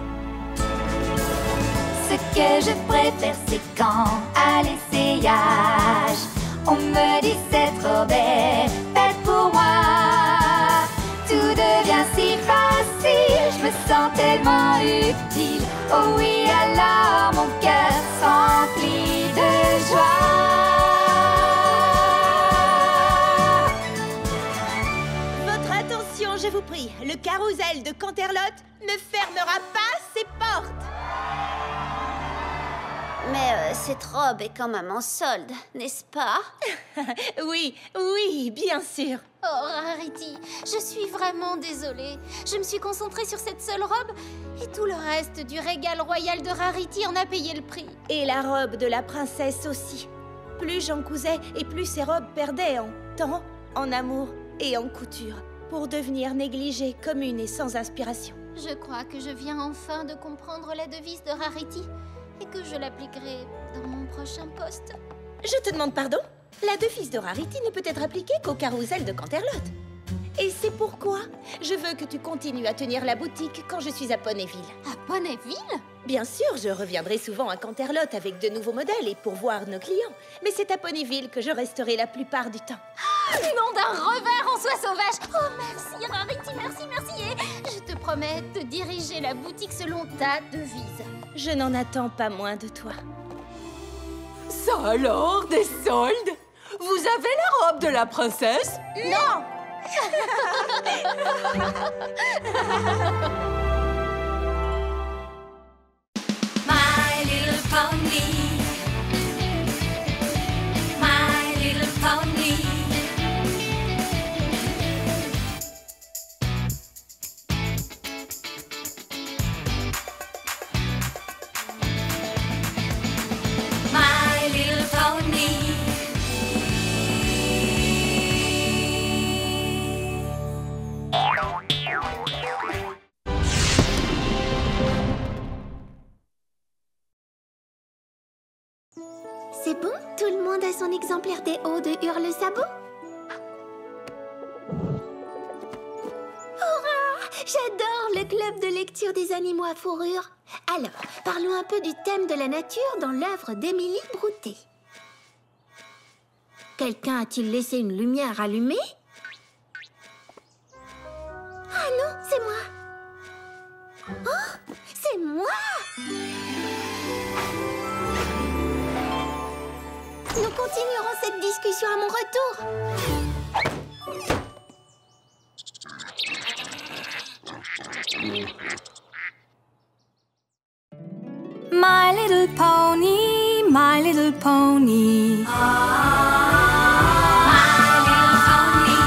Ce que je préfère, c'est quand à l'essayage on me dit cette robe est faite pour moi. Tout devient si facile, je me sens tellement utile. Oh oui, alors mon cœur s'emplit de joie. Votre attention, je vous prie. Le carrousel de Canterlot ne fermera pas ses portes. Mais cette robe est quand même en solde, n'est-ce pas? Oui, oui, bien sûr. Oh, Rarity, je suis vraiment désolée. Je me suis concentrée sur cette seule robe et tout le reste du régal royal de Rarity en a payé le prix. Et la robe de la princesse aussi. Plus j'en cousais et plus ces robes perdaient en temps, en amour et en couture, pour devenir négligées, communes et sans inspiration. Je crois que je viens enfin de comprendre la devise de Rarity et que je l'appliquerai dans mon prochain poste. Je te demande pardon? La devise de Rarity ne peut être appliquée qu'au carrousel de Canterlot. Et c'est pourquoi je veux que tu continues à tenir la boutique quand je suis à Ponyville. À Ponyville? Bien sûr, je reviendrai souvent à Canterlot avec de nouveaux modèles et pour voir nos clients. Mais c'est à Ponyville que je resterai la plupart du temps. Nom d'un revers en soie sauvage! Oh, merci Rarity, merci, merci! Et je te promets de diriger la boutique selon ta devise. Je n'en attends pas moins de toi. Ça alors, des soldes? Vous avez la robe de la princesse? Non! My little pony, my little pony. My little pony. C'est bon? Tout le monde a son exemplaire des Hauts de Hurle-Sabot? Hurrah! J'adore le club de lecture des animaux à fourrure. Alors, parlons un peu du thème de la nature dans l'œuvre d'Émilie Broutet. Quelqu'un a-t-il laissé une lumière allumée? Ah non, c'est moi! Oh, c'est moi! Nous continuerons cette discussion à mon retour. My little pony, my little pony. My little pony.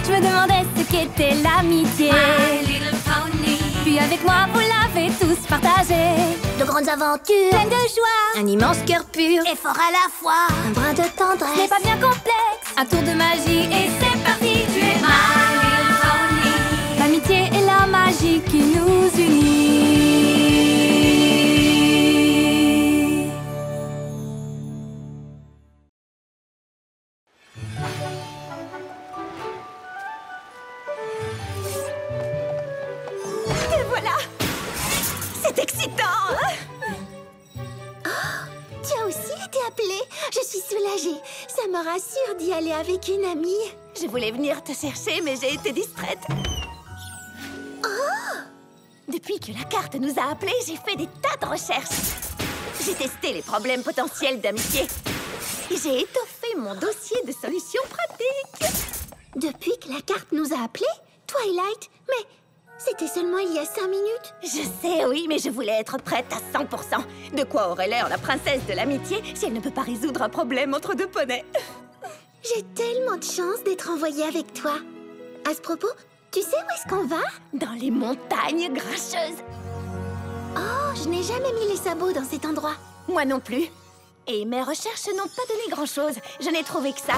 Je me demandais ce qu'était l'amitié. My little pony. Puis avec moi, vous l'avez tous partagé. De grandes aventures, Pleine de joie, un immense cœur pur et fort à la fois. un brin de Ce n'est tendresse. pas bien complexe. Un tour de magie et c'est parti. Tu es my little pony. L'amitié et la magie qui nous c'est excitant! Tu as aussi été appelée. Je suis soulagée. Ça me rassure d'y aller avec une amie. Je voulais venir te chercher, mais j'ai été distraite. Depuis que la carte nous a appelés, j'ai fait des tas de recherches. J'ai testé les problèmes potentiels d'amitié. Et j'ai étoffé mon dossier de solutions pratiques. Depuis que la carte nous a appelés, Twilight, mais c'était seulement il y a 5 minutes. Je sais, oui, mais je voulais être prête à 100%. De quoi aurait l'air la princesse de l'amitié si elle ne peut pas résoudre un problème entre deux poneys? J'ai tellement de chance d'être envoyée avec toi. À ce propos, tu sais où est-ce qu'on va? Dans les montagnes grincheuses. Oh, je n'ai jamais mis les sabots dans cet endroit. Moi non plus. Et mes recherches n'ont pas donné grand-chose. Je n'ai trouvé que ça.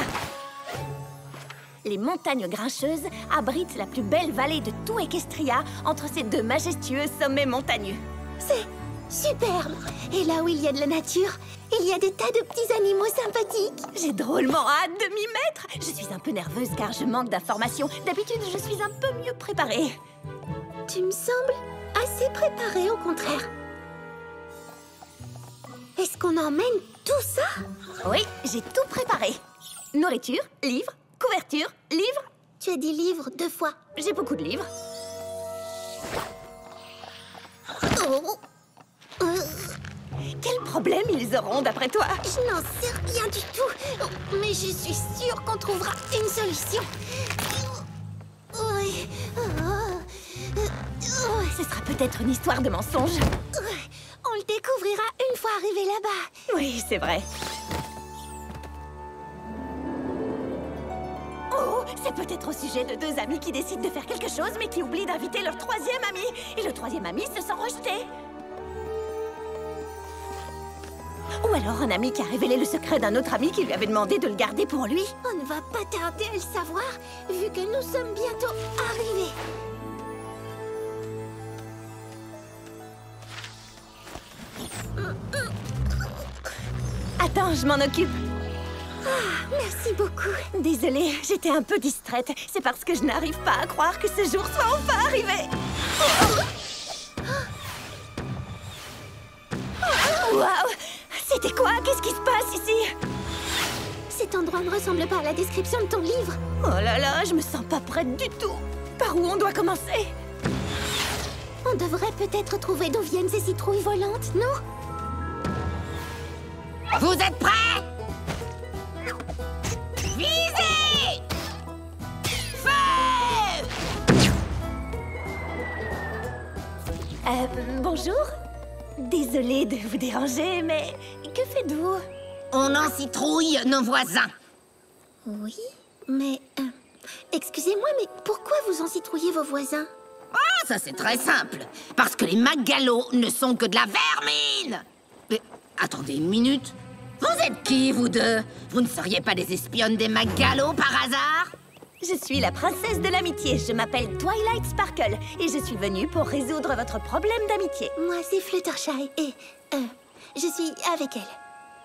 Les montagnes grincheuses abritent la plus belle vallée de tout Equestria entre ces deux majestueux sommets montagneux. C'est superbe. Et là où il y a de la nature, il y a des tas de petits animaux sympathiques. J'ai drôlement hâte de m'y mettre. Je suis un peu nerveuse car je manque d'informations. D'habitude, je suis un peu mieux préparée. Tu me sembles assez préparée, au contraire. Est-ce qu'on emmène tout ça? Oui, j'ai tout préparé. Nourriture, livres, couverture, livres. Tu as dit livres 2 fois. J'ai beaucoup de livres. Oh. Quel problème ils auront d'après toi? Je n'en sais rien du tout. Mais je suis sûre qu'on trouvera une solution. Oui. Ce sera peut-être une histoire de mensonge. On le découvrira une fois arrivé là-bas. Oui, c'est vrai. Oh, c'est peut-être au sujet de 2 amis qui décident de faire quelque chose, mais qui oublient d'inviter leur 3e ami. Et le 3e ami se sent rejeté. Ou alors un ami qui a révélé le secret d'un autre ami qui lui avait demandé de le garder pour lui. On ne va pas tarder à le savoir, vu que nous sommes bientôt arrivés. Attends, je m'en occupe. Ah, merci beaucoup. Désolée, j'étais un peu distraite. C'est parce que je n'arrive pas à croire que ce jour soit enfin arrivé. Waouh! C'était quoi? Qu'est-ce qui se passe ici? Cet endroit ne ressemble pas à la description de ton livre. Oh là là, je me sens pas prête du tout. Par où on doit commencer? On devrait peut-être trouver d'où viennent ces citrouilles volantes, non? Vous êtes prêts? Visez! Feu! Bonjour. Désolée de vous déranger, mais que faites-vous? On encitrouille nos voisins. Oui, mais... excusez-moi, mais pourquoi vous encitrouillez vos voisins? Ah, ça c'est très simple. Parce que les McGallow ne sont que de la vermine. Mais attendez une minute. Vous êtes qui, vous deux? Vous ne seriez pas des espionnes des McGallow par hasard? Je suis la princesse de l'amitié. Je m'appelle Twilight Sparkle et je suis venue pour résoudre votre problème d'amitié. Moi, c'est Fluttershy et... je suis avec elle.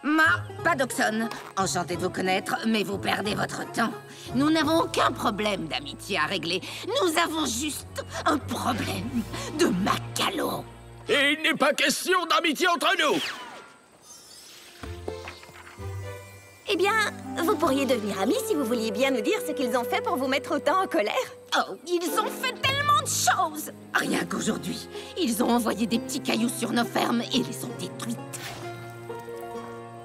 Moi, Padoxon. Enchantée de vous connaître, mais vous perdez votre temps. Nous n'avons aucun problème d'amitié à régler. Nous avons juste un problème de McGallow. Et il n'est pas question d'amitié entre nous. Eh bien, vous pourriez devenir amis si vous vouliez bien nous dire ce qu'ils ont fait pour vous mettre autant en colère. Oh, ils ont fait tellement de choses! Rien qu'aujourd'hui, ils ont envoyé des petits cailloux sur nos fermes et les ont détruites.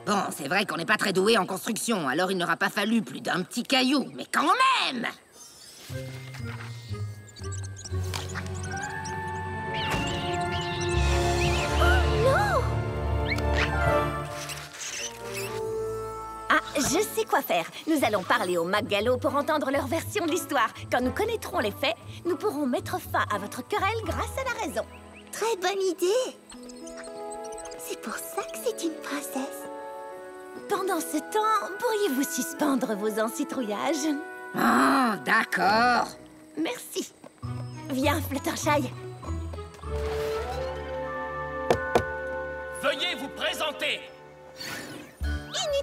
Bon, c'est vrai qu'on n'est pas très doué en construction, alors il n'aura pas fallu plus d'un petit caillou, mais quand même! Ah, je sais quoi faire. Nous allons parler aux McGallow pour entendre leur version de l'histoire. Quand nous connaîtrons les faits, nous pourrons mettre fin à votre querelle grâce à la raison. Très bonne idée. C'est pour ça que c'est une princesse. Pendant ce temps, pourriez-vous suspendre vos encitrouillages? Ah, d'accord. Merci. Viens, Fluttershy. Veuillez vous présenter.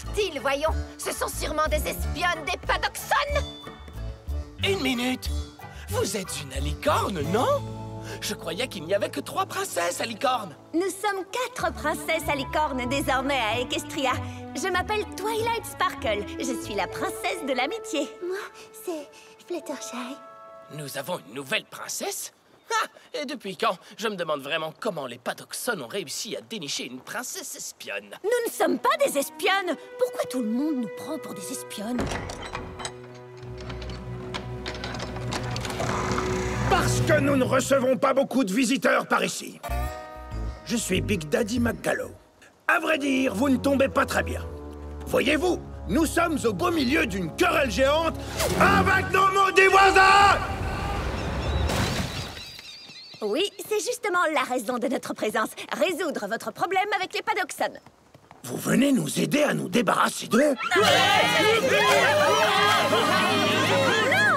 Inutile, voyons. Ce sont sûrement des espionnes des Padoxon. Une minute. Vous êtes une alicorne, non? Je croyais qu'il n'y avait que 3 princesses à licorne. Nous sommes 4 princesses à licorne désormais à Equestria. Je m'appelle Twilight Sparkle. Je suis la princesse de l'amitié. Moi, c'est Fluttershy. Nous avons une nouvelle princesse? Ah, et depuis quand? Je me demande vraiment comment les Padoxon ont réussi à dénicher une princesse espionne. Nous ne sommes pas des espionnes. Pourquoi tout le monde nous prend pour des espionnes? Parce que nous ne recevons pas beaucoup de visiteurs par ici. Je suis Big Daddy McGallow. À vrai dire, vous ne tombez pas très bien. Voyez-vous, nous sommes au beau milieu d'une querelle géante avec nos maudits voisins! Oui, c'est justement la raison de notre présence. Résoudre votre problème avec les Padoxon. Vous venez nous aider à nous débarrasser d'eux? Non,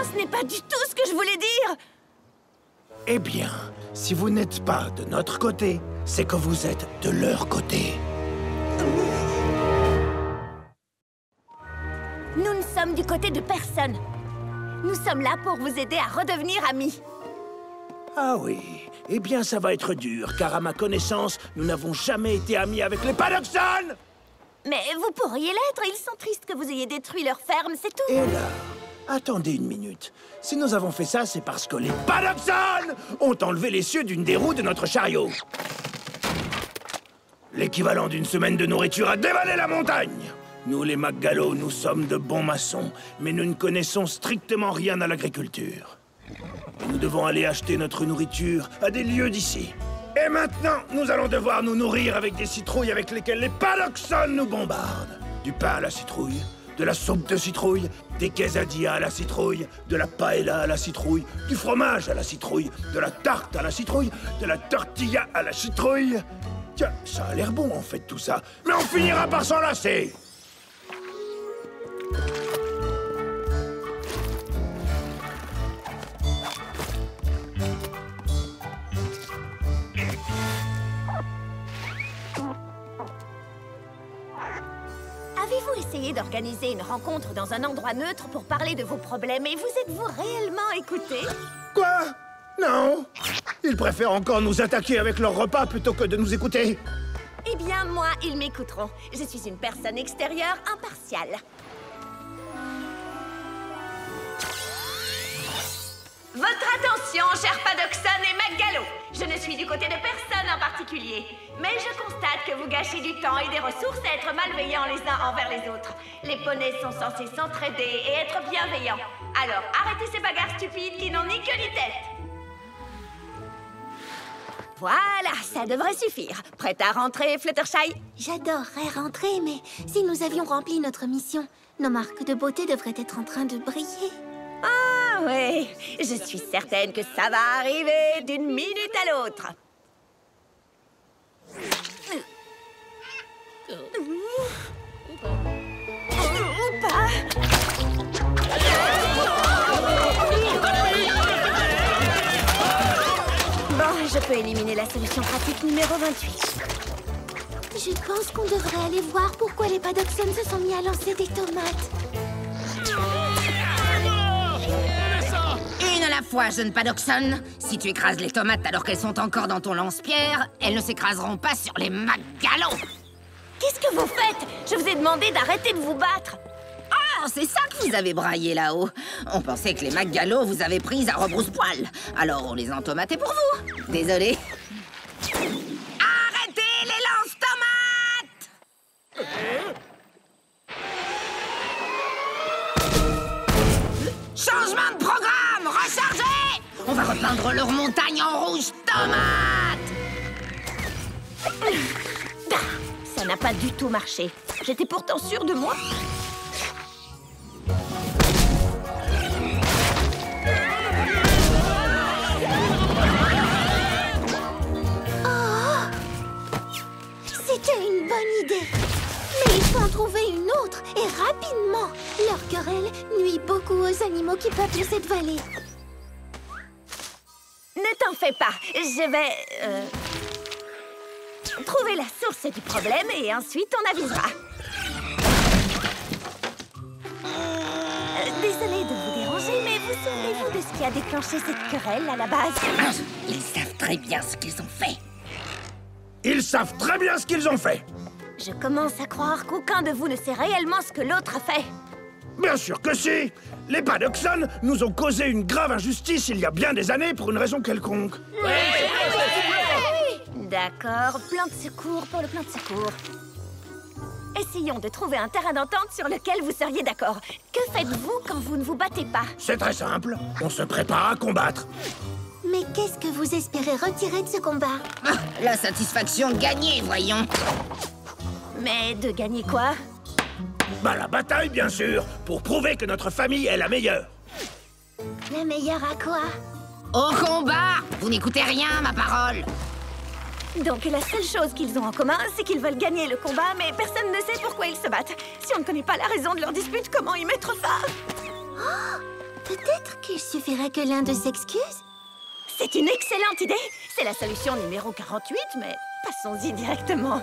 ce n'est pas du tout ce que je voulais dire. Eh bien, si vous n'êtes pas de notre côté, c'est que vous êtes de leur côté. Nous ne sommes du côté de personne. Nous sommes là pour vous aider à redevenir amis. Ah oui, eh bien ça va être dur, car à ma connaissance, nous n'avons jamais été amis avec les Padoxon! Mais vous pourriez l'être, ils sont tristes que vous ayez détruit leur ferme, c'est tout. Et là, attendez une minute. Si nous avons fait ça, c'est parce que les Padoxon ont enlevé les cieux d'une des roues de notre chariot. L'équivalent d'une semaine de nourriture a dévalé la montagne. Nous, les McGallow, nous sommes de bons maçons, mais nous ne connaissons strictement rien à l'agriculture. Nous devons aller acheter notre nourriture à des lieux d'ici. Et maintenant, nous allons devoir nous nourrir avec des citrouilles avec lesquelles les Padoxon nous bombardent. Du pain à la citrouille, de la soupe de citrouille, des quesadillas à la citrouille, de la paella à la citrouille, du fromage à la citrouille, de la tarte à la citrouille, de la tortilla à la citrouille. Tiens, ça a l'air bon en fait tout ça, mais on finira par s'en lasser. Avez-vous essayé d'organiser une rencontre dans un endroit neutre pour parler de vos problèmes et vous êtes-vous réellement écoutés? Quoi? Non. Ils préfèrent encore nous attaquer avec leur repas plutôt que de nous écouter. Eh bien, moi, ils m'écouteront. Je suis une personne extérieure impartiale. Votre attention, chers Padoxon et McGallow. Je ne suis du côté de personne en particulier. Mais je constate que vous gâchez du temps et des ressources à être malveillants les uns envers les autres. Les poneys sont censés s'entraider et être bienveillants. Alors, arrêtez ces bagarres stupides qui n'ont ni queue ni tête. Voilà, ça devrait suffire. Prête à rentrer, Fluttershy? J'adorerais rentrer, mais si nous avions rempli notre mission, nos marques de beauté devraient être en train de briller. Ah oui, je suis certaine que ça va arriver d'une minute à l'autre. Ou pas. Bon, je peux éliminer la solution pratique numéro 28. Je pense qu'on devrait aller voir pourquoi les Padoxon se sont mis à lancer des tomates. Une à la fois, jeune Padoxon. Si tu écrases les tomates alors qu'elles sont encore dans ton lance-pierre, elles ne s'écraseront pas sur les McGallow. Qu'est-ce que vous faites? Je vous ai demandé d'arrêter de vous battre. Oh, c'est ça que vous avez braillé là-haut. On pensait que les McGallow vous avaient prise à rebrousse-poil. Alors on les a entomatés pour vous. Désolé. Arrêtez les lance-tomates! Changement de programme! Rechargez! On va repeindre leur montagne en rouge tomate! Ça n'a pas du tout marché. J'étais pourtant sûre de moi. C'était une bonne idée. Mais il faut en trouver une autre, et rapidement. Leur querelle nuit beaucoup aux animaux qui peuplent cette vallée. Ne t'en fais pas. Je vais... trouver la source du problème et ensuite on avisera. Désolée de vous déranger, mais vous souvenez-vous de ce qui a déclenché cette querelle à la base? Ils savent très bien ce qu'ils ont fait. Ils savent très bien ce qu'ils ont fait. Je commence à croire qu'aucun de vous ne sait réellement ce que l'autre a fait. Bien sûr que si. Les Paddockson nous ont causé une grave injustice il y a bien des années pour une raison quelconque. D'accord, plan de secours pour le plan de secours. Essayons de trouver un terrain d'entente sur lequel vous seriez d'accord. Que faites-vous quand vous ne vous battez pas? C'est très simple. On se prépare à combattre. Mais qu'est-ce que vous espérez retirer de ce combat? La satisfaction de gagner, voyons. Mais de gagner quoi? Bah la bataille, bien sûr, pour prouver que notre famille est la meilleure. La meilleure à quoi? Au combat! Vous n'écoutez rien, ma parole. Donc la seule chose qu'ils ont en commun, c'est qu'ils veulent gagner le combat, mais personne ne sait pourquoi ils se battent. Si on ne connaît pas la raison de leur dispute, comment y mettre fin? Oh, peut-être qu'il suffirait que l'un d'eux s'excuse? C'est une excellente idée. C'est la solution numéro 48, mais passons-y directement.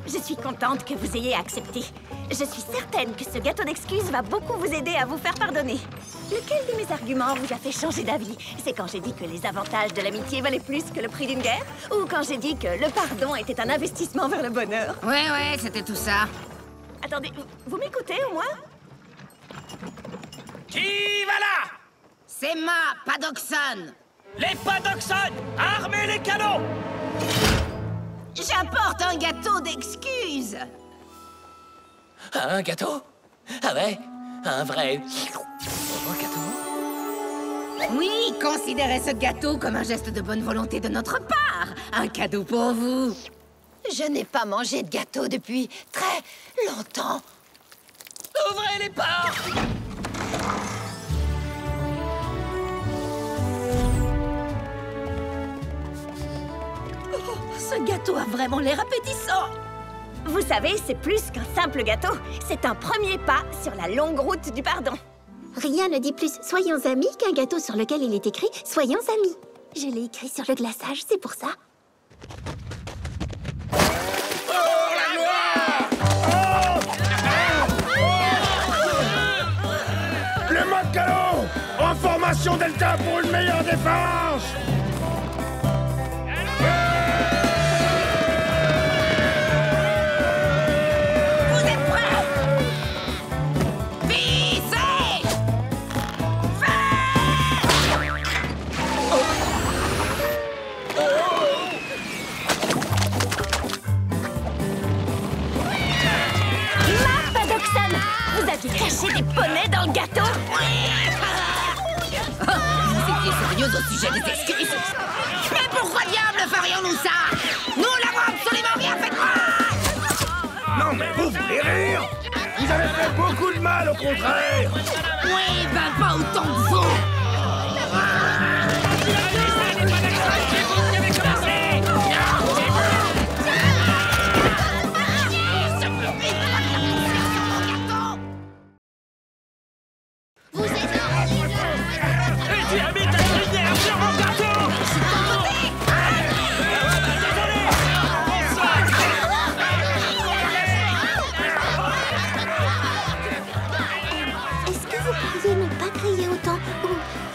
Je suis contente que vous ayez accepté. Je suis certaine que ce gâteau d'excuses va beaucoup vous aider à vous faire pardonner. Lequel de mes arguments vous a fait changer d'avis? C'est quand j'ai dit que les avantages de l'amitié valaient plus que le prix d'une guerre? Ou quand j'ai dit que le pardon était un investissement vers le bonheur? Ouais, c'était tout ça. Attendez, vous m'écoutez au moins? Qui va là? C'est ma Paddockson. Les Paddockson! Armez les canons! J'apporte un gâteau d'excuses. Un gâteau? Ah ouais? Un vrai gâteau? Oui, considérez ce gâteau comme un geste de bonne volonté de notre part. Un cadeau pour vous. Je n'ai pas mangé de gâteau depuis très longtemps. Ouvrez les portes! Ce gâteau a vraiment l'air appétissant. Vous savez, c'est plus qu'un simple gâteau. C'est un premier pas sur la longue route du pardon. Rien ne dit plus soyons amis qu'un gâteau sur lequel il est écrit soyons amis. Je l'ai écrit sur le glaçage, c'est pour ça. Les McGallo en formation Delta pour une meilleure défense. Vous aviez caché des poneys dans le gâteau? Vous étiez sérieuse au sujet des excuses? Mais pourquoi diable ferions-nous ça? Nous l'avons absolument bien fait quoi? Non mais vous voulez rire? Vous avez fait beaucoup de mal au contraire. Oui, ben pas autant que vous.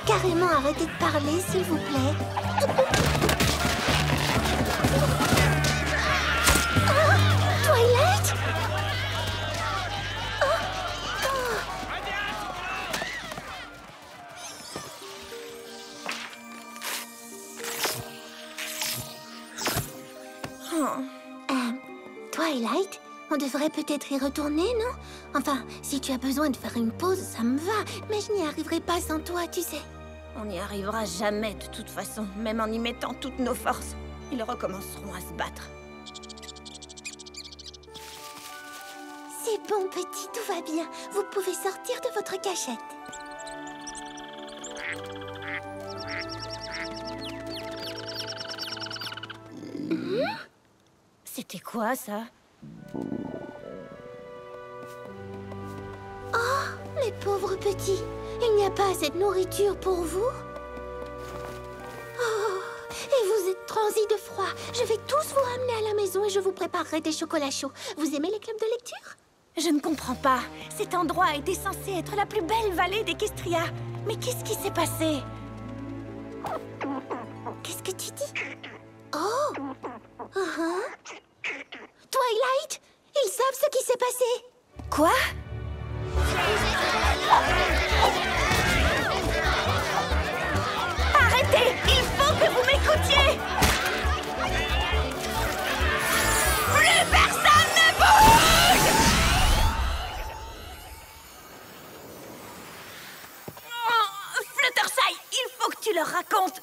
Carrément arrêtez de parler, s'il vous plaît. Oh, Twilight! Twilight, on devrait peut-être y retourner, non? Enfin, si tu as besoin de faire une pause, ça me va. Mais je n'y arriverai pas sans toi, tu sais. On n'y arrivera jamais de toute façon, même en y mettant toutes nos forces. Ils recommenceront à se battre. C'est bon, petit, tout va bien. Vous pouvez sortir de votre cachette. C'était quoi, ça? Oh, mes pauvres petits. Il n'y a pas assez de nourriture pour vous? Oh, et vous êtes transis de froid. Je vais tous vous ramener à la maison et je vous préparerai des chocolats chauds. Vous aimez les clubs de lecture? Je ne comprends pas. Cet endroit était censé être la plus belle vallée d'Equestria. Mais qu'est-ce qui s'est passé? Qu'est-ce que tu dis? Oh! Twilight! Ils savent ce qui s'est passé! Quoi? Arrêtez! Il faut que vous m'écoutiez! Plus personne ne bouge! Fluttershy, il faut que tu leur racontes.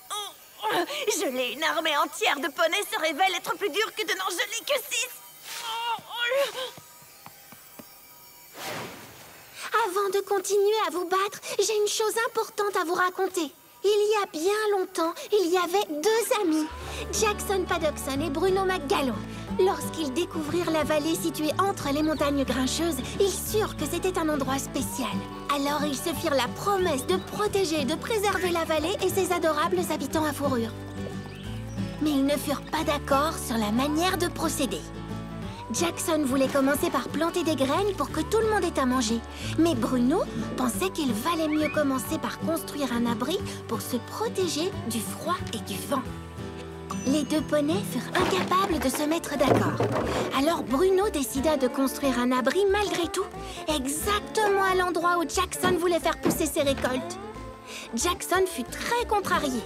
Gelé, une armée entière de poneys se révèle être plus dur que de n'en geler que 6. Avant de continuer à vous battre, j'ai une chose importante à vous raconter. Il y a bien longtemps, il y avait 2 amis, Jackson Paddockson et Bruno McGallow. Lorsqu'ils découvrirent la vallée située entre les montagnes grincheuses, ils surent que c'était un endroit spécial. Alors ils se firent la promesse de protéger et de préserver la vallée et ses adorables habitants à fourrure. Mais ils ne furent pas d'accord sur la manière de procéder. Jackson voulait commencer par planter des graines pour que tout le monde ait à manger. Mais Bruno pensait qu'il valait mieux commencer par construire un abri pour se protéger du froid et du vent. Les 2 poneys furent incapables de se mettre d'accord. Alors Bruno décida de construire un abri malgré tout, exactement à l'endroit où Jackson voulait faire pousser ses récoltes. Jackson fut très contrarié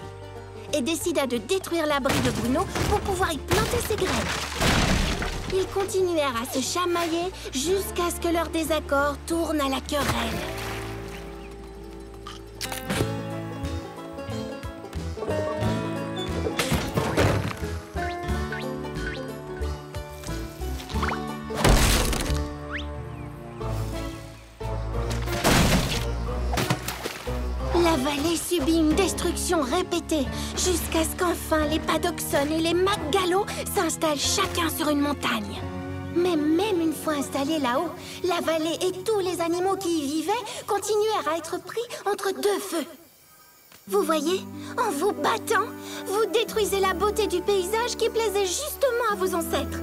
et décida de détruire l'abri de Bruno pour pouvoir y planter ses graines. Ils continuèrent à se chamailler jusqu'à ce que leur désaccord tourne à la querelle. La vallée subit une destruction répétée, jusqu'à ce qu'enfin les Paddockson et les McGallow s'installent chacun sur une montagne. Mais même une fois installés là-haut, la vallée et tous les animaux qui y vivaient continuèrent à être pris entre 2 feux. Vous voyez, en vous battant, vous détruisez la beauté du paysage qui plaisait justement à vos ancêtres.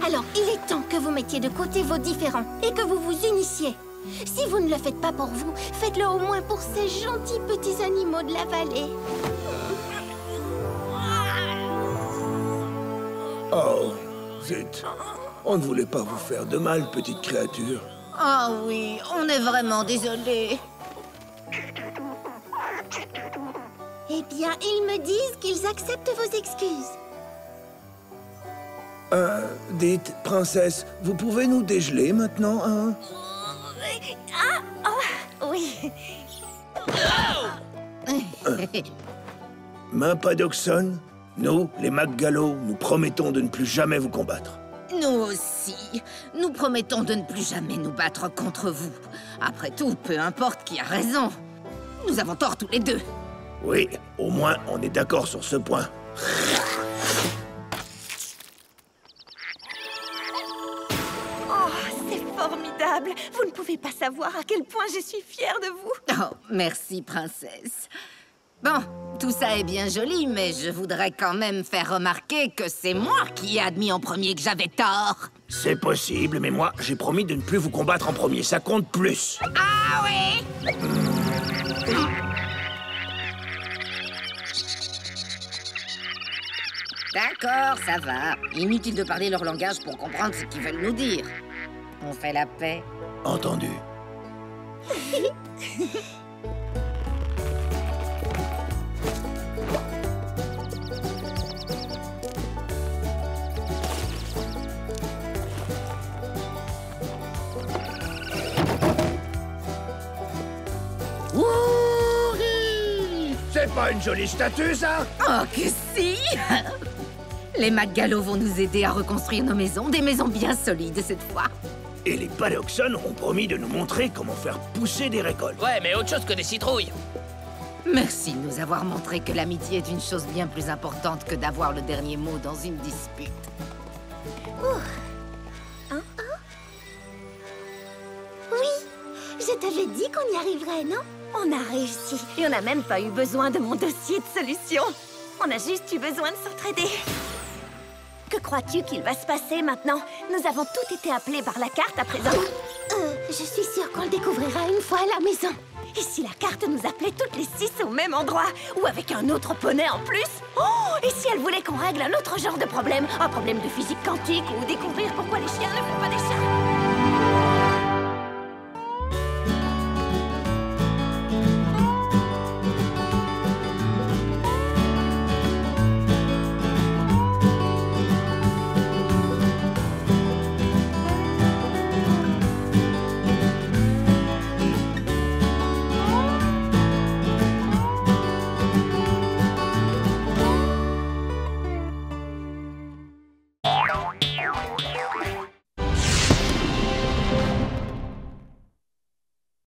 Alors il est temps que vous mettiez de côté vos différends et que vous vous unissiez. Si vous ne le faites pas pour vous, faites-le au moins pour ces gentils petits animaux de la vallée. Oh, zut. On ne voulait pas vous faire de mal, petite créature. Oh oui, on est vraiment désolés. Eh bien, ils me disent qu'ils acceptent vos excuses. Dites, princesse, vous pouvez nous dégeler maintenant, hein? Oui. Main Paddockson, nous, les McGallow, nous promettons de ne plus jamais vous combattre. Nous aussi. Nous promettons de ne plus jamais nous battre contre vous. Après tout, peu importe qui a raison. Nous avons tort tous les 2. Oui, au moins on est d'accord sur ce point. Formidable! Vous ne pouvez pas savoir à quel point je suis fière de vous. Oh, merci, princesse. Bon, tout ça est bien joli, mais je voudrais quand même faire remarquer que c'est moi qui ai admis en premier que j'avais tort. C'est possible, mais moi, j'ai promis de ne plus vous combattre en premier. Ça compte plus. Ah oui? D'accord, ça va. Inutile de parler leur langage pour comprendre ce qu'ils veulent nous dire. On fait la paix. Entendu. Wouhi! C'est pas une jolie statue, ça? Oh, que si! Les McGallow vont nous aider à reconstruire nos maisons, des maisons bien solides cette fois. Et les Paddockson ont promis de nous montrer comment faire pousser des récoltes. Ouais, mais autre chose que des citrouilles. Merci de nous avoir montré que l'amitié est une chose bien plus importante que d'avoir le dernier mot dans une dispute. Oui, je t'avais dit qu'on y arriverait, non? On a réussi et on n'a même pas eu besoin de mon dossier de solution. On a juste eu besoin de s'entraider. Que crois-tu qu'il va se passer maintenant? Nous avons tous été appelés par la carte à présent. Je suis sûre qu'on le découvrira une fois à la maison. Et si la carte nous appelait toutes les 6 au même endroit, ou avec un autre poney en plus? Oh! Et si elle voulait qu'on règle un autre genre de problème? Un problème de physique quantique, ou découvrir pourquoi les chiens ne font pas des chats?